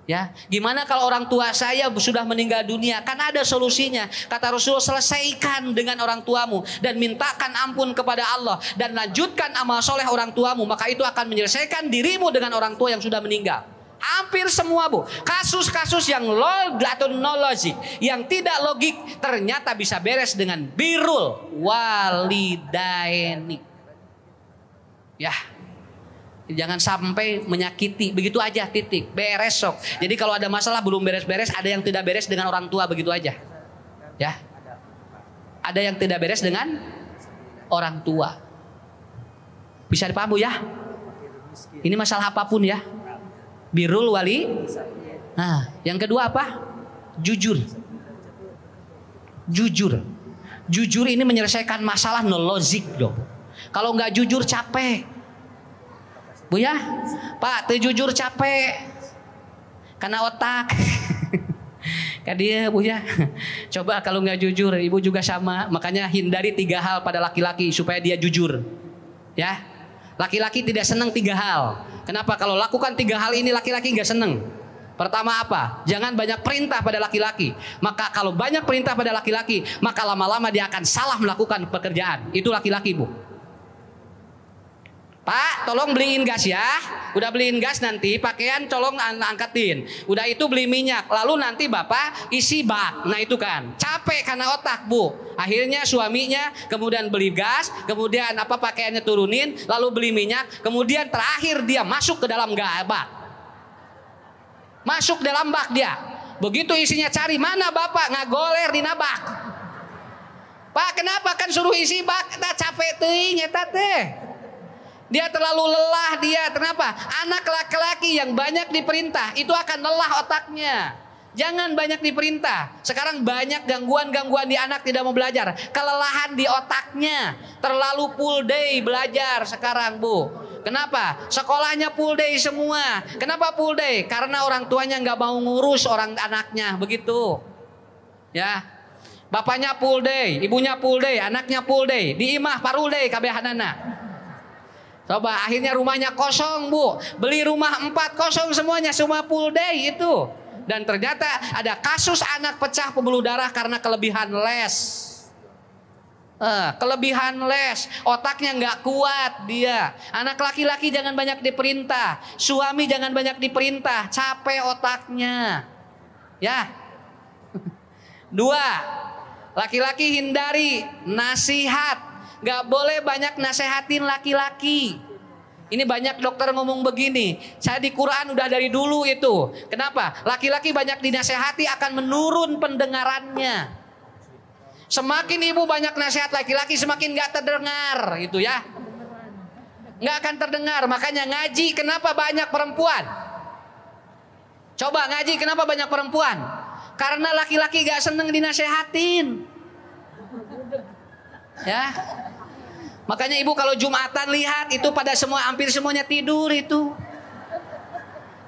Ya, gimana kalau orang tua saya sudah meninggal dunia? Kan ada solusinya. Kata Rasulullah, selesaikan dengan orang tuamu dan mintakan ampun kepada Allah dan lanjutkan amal soleh orang tuamu, maka itu akan menyelesaikan dirimu dengan orang tua yang sudah meninggal. Hampir semua, Bu, kasus-kasus yang no logik, yang tidak logik, ternyata bisa beres dengan birrul walidaini. Ya, jangan sampai menyakiti, begitu aja, titik, beres sok. Jadi kalau ada masalah belum beres-beres, ada yang tidak beres dengan orang tua, begitu aja. Ya, ada yang tidak beres dengan orang tua. Bisa dipaham, Bu, ya? Ini masalah apapun ya. Birrul wali. Nah, yang kedua apa? Jujur. Jujur ini menyelesaikan masalah no logik dong. Kalau nggak jujur capek, Bu, ya. Pak, jujur capek. Karena otak. Kan dia, Bu, ya. Coba kalau nggak jujur, ibu juga sama. Makanya hindari 3 hal pada laki-laki supaya dia jujur. Ya. Laki-laki tidak senang 3 hal. Kenapa? Kalau lakukan 3 hal ini laki-laki nggak senang. Pertama apa? Jangan banyak perintah pada laki-laki. Maka kalau banyak perintah pada laki-laki, maka lama-lama dia akan salah melakukan pekerjaan. Itu laki-laki, Bu. Pak, tolong beliin gas ya. Udah beliin gas, nanti pakaian tolong angkatin. Udah itu beli minyak. Lalu nanti bapak isi bak. Nah itu kan capek karena otak, Bu. Akhirnya suaminya kemudian beli gas, kemudian pakaiannya turunin, lalu beli minyak, kemudian terakhir dia masuk ke dalam bak. Masuk dalam bak dia. Begitu isinya cari, mana bapak, ngagoler di nabak. Pak, kenapa kan suruh isi bak? Nah, capek teuing eta teh. Dia terlalu lelah dia. Kenapa? Anak laki-laki yang banyak diperintah itu akan lelah otaknya. Jangan banyak diperintah. Sekarang banyak gangguan-gangguan di anak tidak mau belajar. Kelelahan di otaknya. Terlalu full day belajar sekarang, Bu. Kenapa? Sekolahnya full day semua. Kenapa full day? Karena orang tuanya nggak mau ngurus orang anaknya. Begitu. Ya. Bapaknya full day, ibunya full day, anaknya full day. Di imah parul day kabehanana. Coba akhirnya rumahnya kosong, Bu. Beli rumah 4 kosong semuanya, semua full day itu. Dan ternyata ada kasus anak pecah pembuluh darah karena kelebihan les. Kelebihan les, otaknya nggak kuat dia. Anak laki-laki jangan banyak diperintah, suami jangan banyak diperintah, capek otaknya. Ya. 2, Laki-laki hindari nasihat. Gak boleh banyak nasehatin laki-laki. Ini banyak dokter ngomong begini. Saya di Quran udah dari dulu itu. Kenapa? Laki-laki banyak dinasehati akan menurun pendengarannya. Semakin ibu banyak nasihat laki-laki semakin gak terdengar itu ya. Gak akan terdengar. Makanya ngaji kenapa banyak perempuan? Coba ngaji kenapa banyak perempuan? Karena laki-laki gak seneng dinasehatin. Ya. Makanya ibu kalau Jumatan lihat itu pada hampir semuanya tidur itu.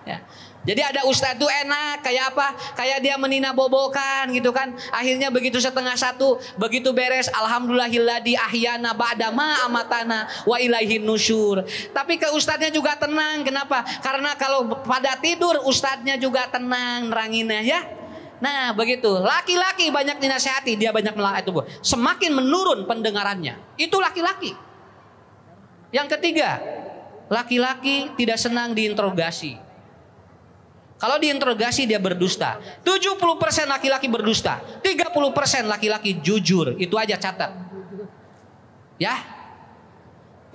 Ya. Jadi ada ustadz tuh enak kayak apa? Kayak dia menina bobokan gitu kan. Akhirnya begitu 12:30 begitu beres alhamdulillahilladzi ahyana ba'dama amatana wa ilaihin nusyur. Tapi ke ustadznya juga tenang. Kenapa? Karena kalau pada tidur ustadznya juga tenang neranginnya ya. Nah begitu. Laki-laki banyak dinasehati dia banyak melanggar itu Bu. Semakin menurun pendengarannya. Itu laki-laki. Yang ketiga, laki-laki tidak senang diinterogasi. Kalau diinterogasi dia berdusta. 70% laki-laki berdusta. 30% laki-laki jujur. Itu aja catat. Ya.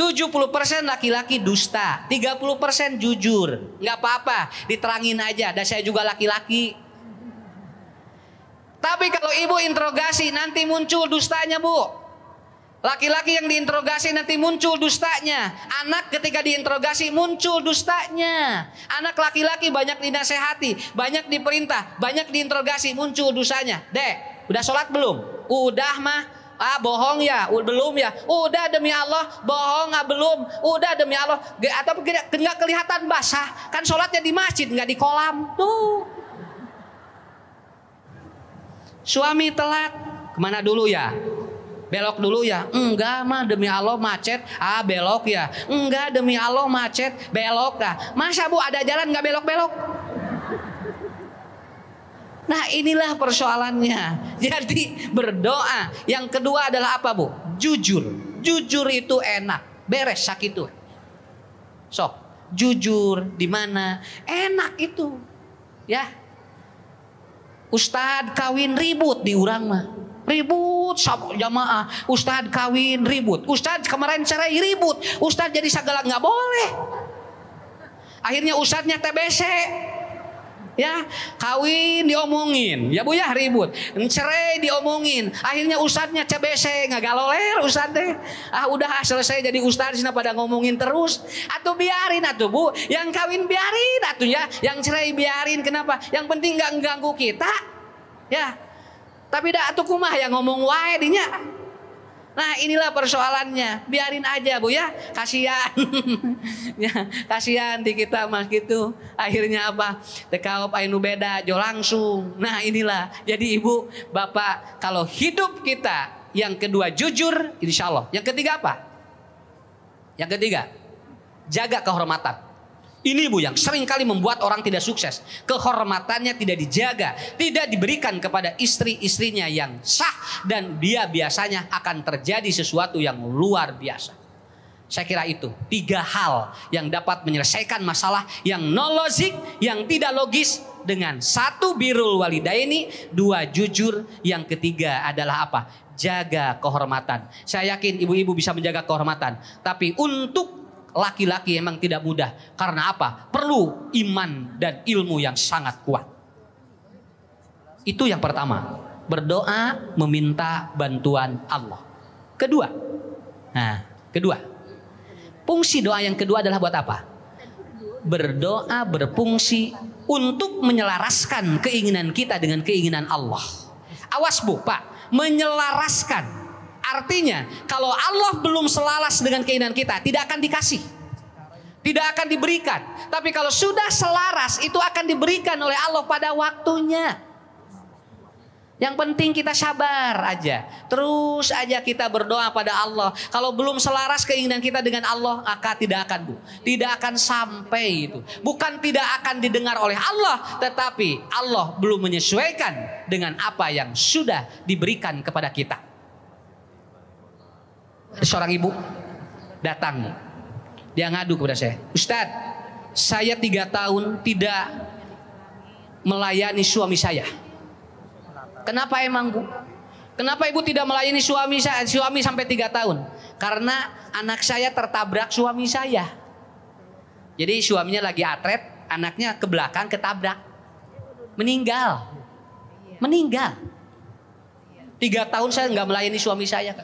70% laki-laki dusta. 30% jujur. Nggak apa-apa. Diterangin aja. Dan saya juga laki-laki. Tapi kalau ibu interogasi nanti muncul dustanya Bu. Laki-laki yang diinterogasi nanti muncul dustanya. Anak ketika diinterogasi muncul dustanya. Anak laki-laki banyak dinasehati, banyak diperintah, banyak diinterogasi, muncul dosanya. Dek, udah sholat belum? Udah mah. Bohong ya? Belum ya? Udah demi Allah. Bohong belum? Udah demi Allah. Atau nggak kelihatan basah? Kan sholatnya di masjid, nggak di kolam. Tuh. Suami telat. Kemana dulu ya? Belok dulu ya? Enggak mah demi Allah macet. Belok ya? Enggak demi Allah macet. Belok dah. Masa Bu ada jalan nggak belok-belok? Nah inilah persoalannya. Jadi berdoa. Yang kedua adalah apa Bu? Jujur. Jujur itu enak. Beres sakit itu. Sok. Jujur di mana? Enak itu. Ya. Ustadz kawin ribut di urang mah. Ribut sama jamaah. Ustadz kawin ribut. Ustadz kemarin cerai ribut. Ustadz jadi segala nggak boleh. Akhirnya ustadznya TBC. Ya kawin diomongin. Ya Bu ya ribut. Cerai diomongin. Akhirnya ustadznya TBC. Nggak galoler ustadznya. Udah selesai jadi ustadz. Pada ngomongin terus. Atau biarin atuh Bu. Yang kawin biarin atuh ya. Yang cerai biarin. Kenapa? Yang penting nggak mengganggu kita. Ya. Tapi dah atuh kumah yang ngomong wae dinya. Nah inilah persoalannya. Biarin aja Bu ya. Kasihan. Ya, kasihan di kita mah gitu. Akhirnya apa? Tekaop ainu beda jo langsung. Nah inilah. Jadi ibu, bapak, kalau hidup kita yang kedua jujur, insya Allah. Yang ketiga apa? Yang ketiga, jaga kehormatan. Ini Bu yang sering kali membuat orang tidak sukses. Kehormatannya tidak dijaga. Tidak diberikan kepada istri-istrinya yang sah. Dan dia biasanya akan terjadi sesuatu yang luar biasa. Saya kira itu 3 hal yang dapat menyelesaikan masalah yang no logic, yang tidak logis. Dengan 1 birrul walidaini, 2 jujur. Yang ketiga adalah apa? Jaga kehormatan. Saya yakin ibu-ibu bisa menjaga kehormatan. Tapi untuk laki-laki emang tidak mudah. Karena apa? Perlu iman dan ilmu yang sangat kuat. Itu yang pertama. Berdoa meminta bantuan Allah. Kedua. Fungsi doa yang kedua adalah buat apa? Berdoa berfungsi untuk menyelaraskan keinginan kita dengan keinginan Allah. Awas Bu, Pak. Menyelaraskan. Artinya kalau Allah belum selaras dengan keinginan kita, tidak akan dikasih. Tidak akan diberikan. Tapi kalau sudah selaras, itu akan diberikan oleh Allah pada waktunya. Yang penting kita sabar aja. Terus aja kita berdoa pada Allah. Kalau belum selaras keinginan kita dengan Allah, maka tidak akan Bu. Tidak akan sampai itu. Bukan tidak akan didengar oleh Allah, tetapi Allah belum menyesuaikan dengan apa yang sudah diberikan kepada kita. Seorang ibu datang, dia ngadu kepada saya, Ustadz, saya 3 tahun tidak melayani suami saya. Kenapa emang Bu? Kenapa ibu tidak melayani suami sampai 3 tahun? Karena anak saya tertabrak suami saya. Jadi suaminya lagi atret, anaknya ke belakang ketabrak. Meninggal. 3 tahun saya nggak melayani suami saya.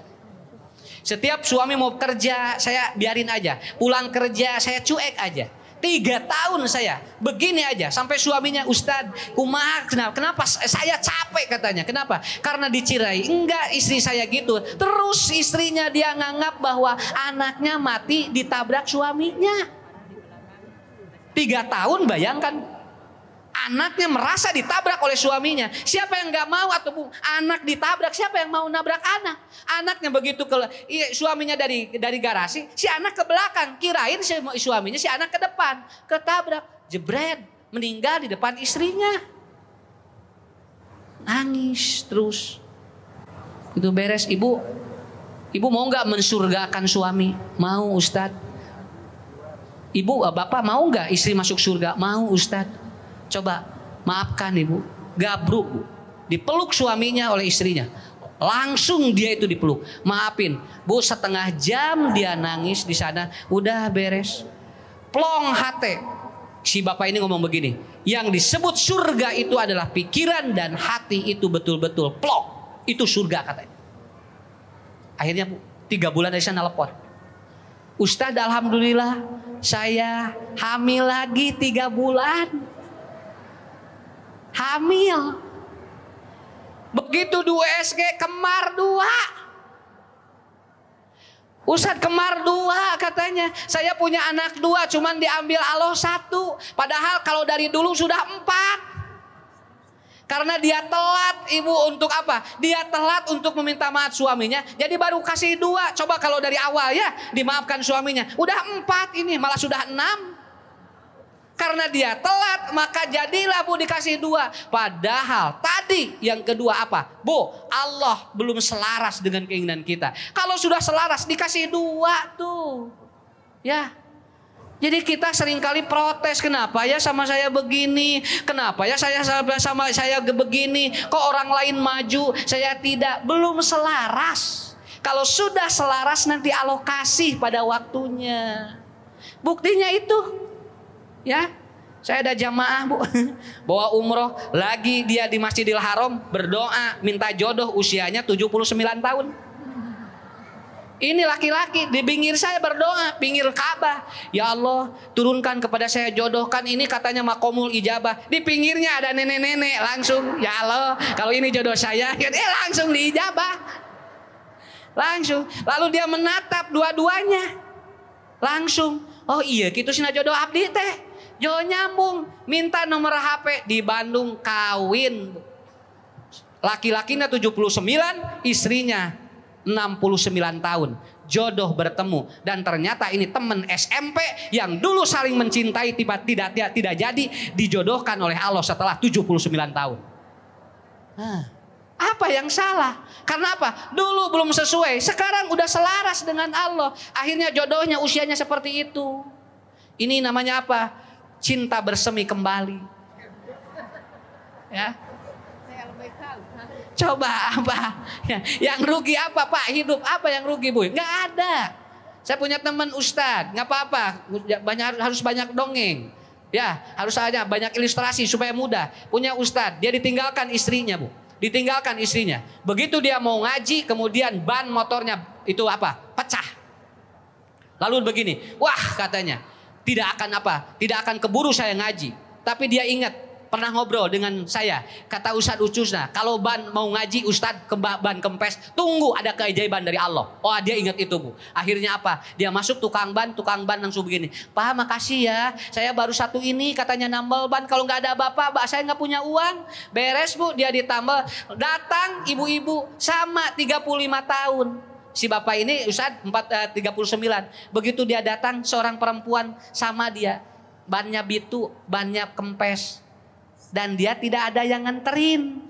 Setiap suami mau kerja, saya biarin aja. Pulang kerja, saya cuek aja. 3 tahun saya begini aja sampai suaminya, Ustadz, kumaha kenapa saya capek katanya. Kenapa? Karena dicirai. Enggak, istri saya gitu. Terus istrinya dia nganggap bahwa anaknya mati ditabrak suaminya. 3 tahun, bayangkan. Anaknya merasa ditabrak oleh suaminya. Siapa yang nggak mau atau anak ditabrak? Siapa yang mau nabrak anak? Anaknya begitu suaminya dari garasi, si anak ke belakang. Kirain suaminya si anak ke depan, ketabrak, jebret, meninggal di depan istrinya. Nangis terus. Itu beres, ibu mau nggak mensurgakan suami? Mau, Ustadz. Ibu, bapak mau nggak istri masuk surga? Mau, Ustadz. Coba maafkan ibu, gabruk bu, dipeluk suaminya oleh istrinya, langsung dia itu dipeluk, maafin bu, setengah jam dia nangis di sana, udah beres, plong hati. Si bapak ini ngomong begini, yang disebut surga itu adalah pikiran dan hati itu betul-betul plong, itu surga katanya. Akhirnya bu, 3 bulan dari sana telepon, Ustadz, alhamdulillah saya hamil lagi 3 bulan. Hamil. Begitu di USG kemar 2. Ustadz, kemar 2 katanya. Saya punya anak 2 cuman diambil Allah 1. Padahal kalau dari dulu sudah 4. Karena dia telat ibu untuk apa? Dia telat untuk meminta maaf suaminya. Jadi baru kasih 2. Coba kalau dari awal ya dimaafkan suaminya. Udah 4 ini, malah sudah 6. Karena dia telat maka jadilah bu dikasih 2. Padahal tadi yang kedua apa? Bu, Allah belum selaras dengan keinginan kita. Kalau sudah selaras dikasih 2 tuh. Ya. Jadi kita seringkali protes, kenapa ya sama saya begini? Kenapa ya sama saya begini? Kok orang lain maju, saya tidak? Belum selaras. Kalau sudah selaras nanti alokasi pada waktunya. Buktinya itu. Ya, saya ada jamaah bu, bawa umroh, lagi dia di Masjidil Haram berdoa minta jodoh, usianya 79 tahun. Ini laki-laki di pinggir saya berdoa, pinggir Ka'bah, ya Allah turunkan kepada saya jodoh, kan ini katanya makomul ijabah. Di pinggirnya ada nenek-nenek, langsung ya Allah kalau ini jodoh saya, langsung diijabah, langsung. Lalu dia menatap dua-duanya, langsung, oh iya gitu sih jodoh abdi teh. Jo nyambung, minta nomor HP di Bandung, kawin. Laki-lakinya 79, istrinya 69 tahun. Jodoh bertemu dan ternyata ini teman SMP yang dulu saling mencintai tidak jadi dijodohkan oleh Allah setelah 79 tahun. Apa yang salah? Karena apa? Dulu belum sesuai, sekarang udah selaras dengan Allah. Akhirnya jodohnya usianya seperti itu. Ini namanya apa? Cinta bersemi kembali. Ya. Coba apa? Yang rugi apa Pak? Hidup apa yang rugi Bu? Nggak ada. Saya punya teman Ustadz, nggak apa-apa. Harus banyak dongeng. Ya, harus aja banyak ilustrasi supaya mudah. Punya Ustadz, dia ditinggalkan istrinya Bu. Ditinggalkan istrinya. Begitu dia mau ngaji, kemudian ban motornya itu apa? Pecah. Lalu begini, wah katanya. Tidak akan keburu saya ngaji. Tapi dia ingat pernah ngobrol dengan saya. Kata Ustadz Ucusna, kalau ban mau ngaji Ustadz ban kempes, tunggu ada keajaiban dari Allah. Oh dia ingat itu bu. Akhirnya apa? Dia masuk tukang ban langsung begini. Pak makasih ya, saya baru 1 ini katanya nambal ban. Kalau nggak ada bapak saya nggak punya uang. Beres bu, dia ditambal. Datang ibu-ibu sama 35 tahun. Si bapak ini Ustadz 39. Begitu dia datang seorang perempuan sama dia. Bannya bitu, bannya kempes. Dan dia tidak ada yang nganterin.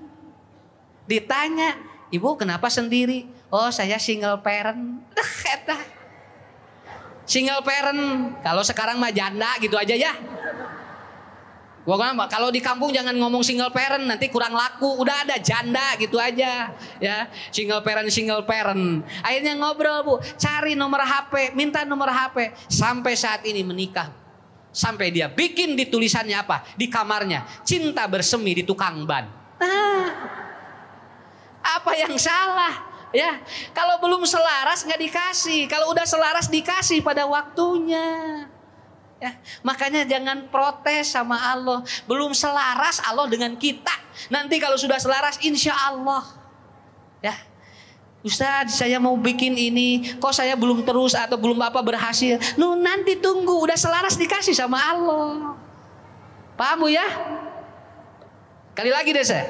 Ditanya, ibu kenapa sendiri? Oh saya single parent. Single parent. Kalau sekarang mah janda gitu aja ya. Pokoknya kalau di kampung jangan ngomong single parent, nanti kurang laku. Udah ada janda gitu aja, ya. Single parent. Akhirnya ngobrol, Bu, cari nomor HP, minta nomor HP. Sampai saat ini menikah. Sampai dia bikin di tulisannya apa? Di kamarnya, cinta bersemi di tukang ban. Apa yang salah? Ya, kalau belum selaras nggak dikasih. Kalau udah selaras dikasih pada waktunya. Ya, makanya jangan protes sama Allah. Belum selaras Allah dengan kita. Nanti kalau sudah selaras insya Allah. Ya, Ustadz saya mau bikin ini, kok saya belum terus atau belum apa berhasil. Nanti tunggu, udah selaras dikasih sama Allah. Paham Bu ya? Kali lagi deh saya.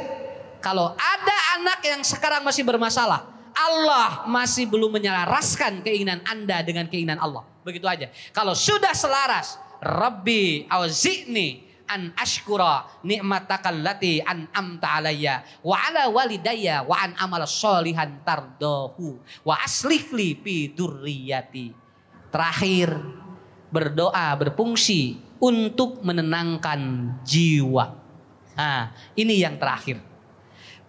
Kalau ada anak yang sekarang masih bermasalah, Allah masih belum menyelaraskan keinginan Anda dengan keinginan Allah. Begitu aja. Kalau sudah selaras, Rabbi auzi'ni an ashkura ni'matakal lati an'amta alayya wa ala walidayya wa an amala sholihan tardahu wa aslih li fi dzurriyyati. Terakhir, berdoa berfungsi untuk menenangkan jiwa. Nah, ini yang terakhir.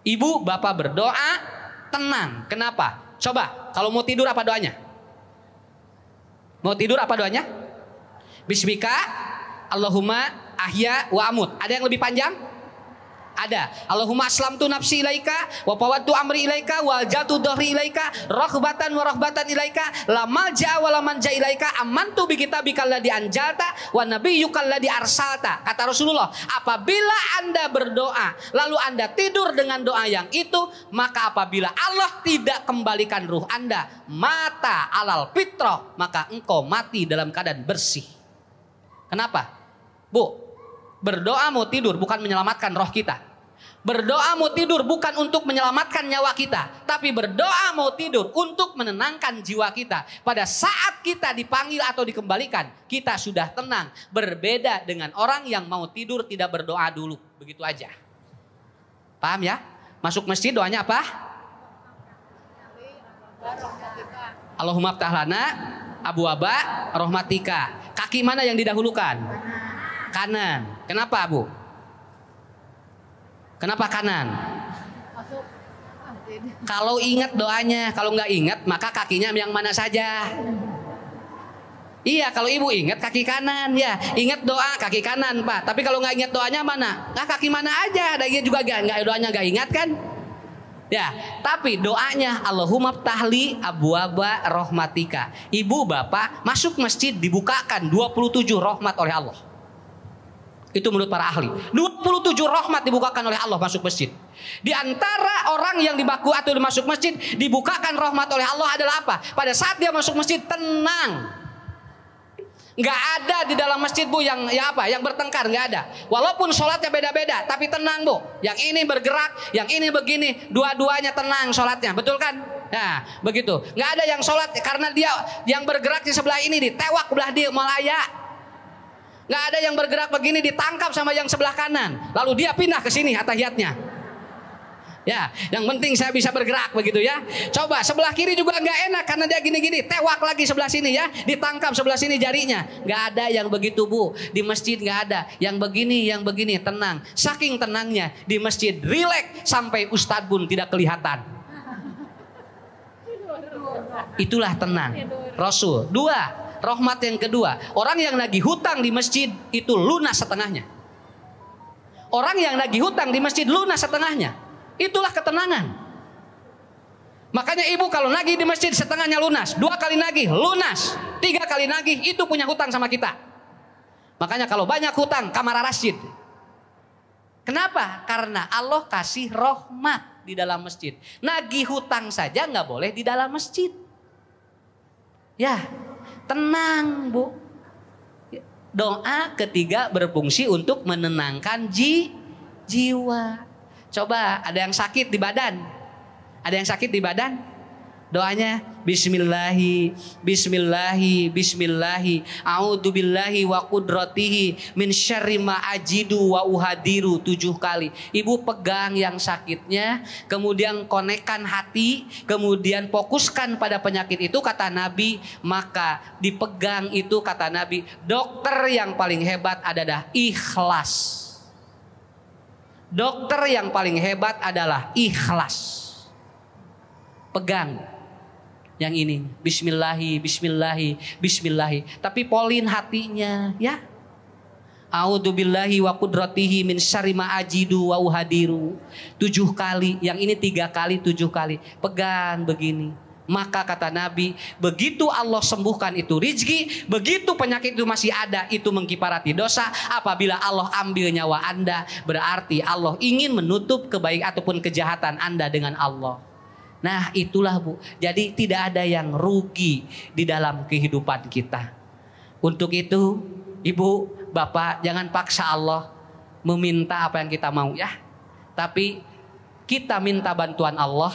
Ibu, bapak berdoa tenang. Kenapa? Coba, kalau mau tidur apa doanya? Mau tidur apa doanya? Bismika Allahumma ahya wa amut. Ada yang lebih panjang? Ada. Allahumma aslamtu nafsi ilaika wa fawwadtu amri ilaika wa jatu dhahri ilaika raghbatan wa rahbatan ilaika la malja wa la manja ilaika amantu bi kitabikal ladzi anjalta wa nabiyyukal ladzi arsalta. Kata Rasulullah, apabila Anda berdoa lalu Anda tidur dengan doa yang itu, maka apabila Allah tidak kembalikan ruh Anda mata alal fitrah, maka engkau mati dalam keadaan bersih. Kenapa? Bu, berdoa mau tidur bukan menyelamatkan roh kita. Berdoa mau tidur bukan untuk menyelamatkan nyawa kita. Tapi berdoa mau tidur untuk menenangkan jiwa kita. Pada saat kita dipanggil atau dikembalikan, kita sudah tenang. Berbeda dengan orang yang mau tidur tidak berdoa dulu. Begitu aja. Paham ya? Masuk masjid doanya apa? Allahumma ftah lana abwaaba rahmatika. Kaki mana yang didahulukan? Kanan. Kenapa, Bu? Kenapa kanan? Kalau ingat doanya, kalau nggak ingat maka kakinya yang mana saja. Iya, kalau ibu ingat kaki kanan ya, ingat doa kaki kanan Pak. Tapi kalau nggak ingat doanya mana? Nah, kaki mana aja? Ada juga nggak doanya nggak ingat kan? Ya, tapi doanya Allahumma ftahli abwaaba rahmatika. Ibu bapak masuk masjid dibukakan 27 rahmat oleh Allah. Itu menurut para ahli. 27 rahmat dibukakan oleh Allah masuk masjid. Di antara orang yang dibaku atau masuk masjid dibukakan rahmat oleh Allah adalah apa? Pada saat dia masuk masjid tenang. Nggak ada di dalam masjid Bu yang yang bertengkar, nggak ada. Walaupun sholatnya beda-beda, tapi tenang Bu. Yang ini bergerak, yang ini begini, dua-duanya tenang sholatnya, betul kan? Nah, begitu. Nggak ada yang sholat karena dia yang bergerak di sebelah ini ditewak belah dia malaya. Nggak ada yang bergerak begini ditangkap sama yang sebelah kanan, lalu dia pindah ke sini atahiyatnya. Ya, yang penting saya bisa bergerak begitu ya. Coba sebelah kiri juga nggak enak karena dia gini-gini, tewak lagi sebelah sini ya, ditangkap sebelah sini jarinya. Nggak ada yang begitu Bu, di masjid nggak ada. Yang begini, tenang. Saking tenangnya di masjid, rileks sampai ustadz pun tidak kelihatan. Itulah tenang. Rasul. Dua, rahmat yang kedua, orang yang nagih hutang di masjid itu lunas setengahnya. Orang yang nagih hutang di masjid lunas setengahnya. Itulah ketenangan. Makanya ibu kalau nagih di masjid setengahnya lunas, 2 kali nagih lunas, 3 kali nagih itu punya hutang sama kita. Makanya kalau banyak hutang kamar rasyid. Kenapa? Karena Allah kasih rahmat di dalam masjid. Nagih hutang saja nggak boleh di dalam masjid. Ya, tenang Bu. Doa ketiga berfungsi untuk menenangkan jiwa. Coba ada yang sakit di badan. Ada yang sakit di badan? Doanya bismillahi a'udzubillahi wa qudratihi min syarri ma ajidu wa uhadiru 7 kali. Ibu pegang yang sakitnya, kemudian konekkan hati, kemudian fokuskan pada penyakit itu kata Nabi, maka dipegang itu kata Nabi. Dokter yang paling hebat adalah ikhlas. Dokter yang paling hebat adalah ikhlas. Pegang yang ini, bismillahi, bismillahi, bismillahi. Tapi polin hatinya, ya. A'udzubillahi wa qudratihi min syarri ma ajidu wa uhadiru. 7 kali, yang ini 3 kali, 7 kali. Pegang begini. Maka kata Nabi, begitu Allah sembuhkan itu rizki, begitu penyakit itu masih ada, itu mengkifarati dosa. Apabila Allah ambil nyawa Anda, berarti Allah ingin menutup kebaikan ataupun kejahatan Anda dengan Allah. Nah itulah Bu, jadi tidak ada yang rugi di dalam kehidupan kita. Untuk itu Ibu, Bapak, jangan paksa Allah meminta apa yang kita mau ya. Tapi kita minta bantuan Allah,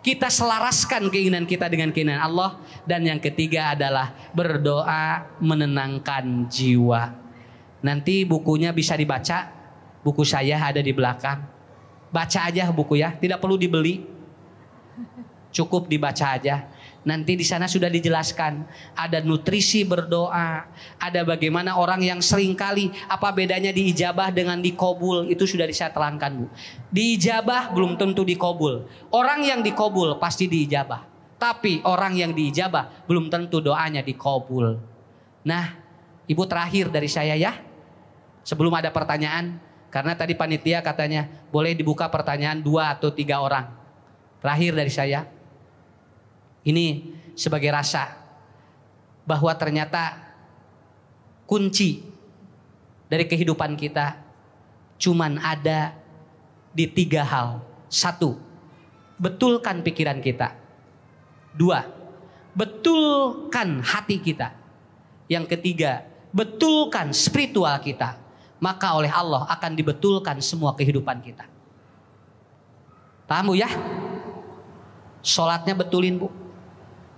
kita selaraskan keinginan kita dengan keinginan Allah. Dan yang ketiga adalah berdoa menenangkan jiwa. Nanti bukunya bisa dibaca, buku saya ada di belakang. Baca aja buku ya, tidak perlu dibeli, cukup dibaca aja. Nanti di sana sudah dijelaskan ada nutrisi berdoa, ada bagaimana orang yang seringkali apa bedanya diijabah dengan dikobul, itu sudah saya terangkan Bu. Diijabah belum tentu dikobul. Orang yang dikobul pasti diijabah, tapi orang yang diijabah belum tentu doanya dikobul. Nah, Ibu terakhir dari saya ya, sebelum ada pertanyaan, karena tadi panitia katanya boleh dibuka pertanyaan 2 atau 3 orang. Terakhir dari saya, ini sebagai rasa bahwa ternyata kunci dari kehidupan kita cuman ada di 3 hal. 1, betulkan pikiran kita. 2, betulkan hati kita. Yang ketiga, betulkan spiritual kita. Maka oleh Allah akan dibetulkan semua kehidupan kita. Paham Bu ya? Sholatnya betulin Bu.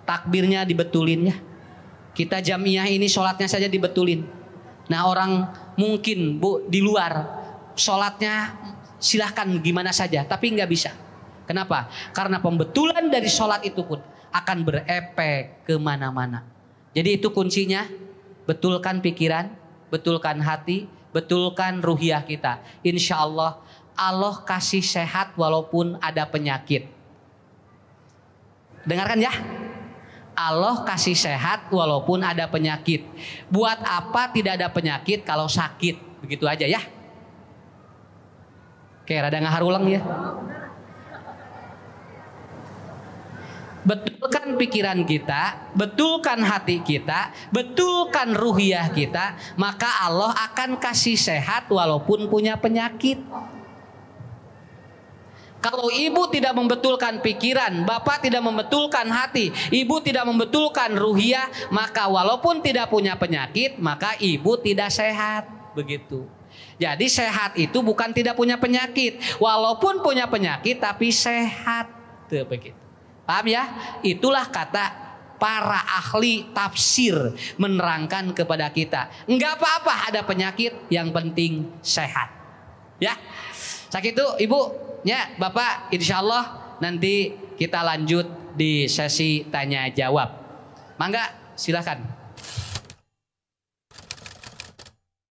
Takbirnya dibetulin ya. Kita jamiah ini sholatnya saja dibetulin. Nah orang mungkin Bu di luar sholatnya silahkan gimana saja, tapi nggak bisa. Kenapa? Karena pembetulan dari sholat itu pun akan berefek kemana-mana. Jadi itu kuncinya, betulkan pikiran, betulkan hati, betulkan ruhiyah kita. Insya Allah Allah kasih sehat walaupun ada penyakit. Dengarkan ya. Allah kasih sehat walaupun ada penyakit. Buat apa tidak ada penyakit kalau sakit? Begitu aja ya. Oke, rada ngaharulang ya. Betulkan pikiran kita, betulkan hati kita, betulkan ruhiyah kita, maka Allah akan kasih sehat walaupun punya penyakit. Kalau ibu tidak membetulkan pikiran, bapak tidak membetulkan hati, ibu tidak membetulkan ruhiyah, maka walaupun tidak punya penyakit, maka ibu tidak sehat. Begitu. Jadi sehat itu bukan tidak punya penyakit, walaupun punya penyakit tapi sehat. Tuh, begitu. Paham ya? Itulah kata para ahli tafsir menerangkan kepada kita. Enggak apa-apa ada penyakit, yang penting sehat. Ya. Sakit itu ibu. Ya, Bapak, insya Allah nanti kita lanjut di sesi tanya jawab. Mangga, silakan.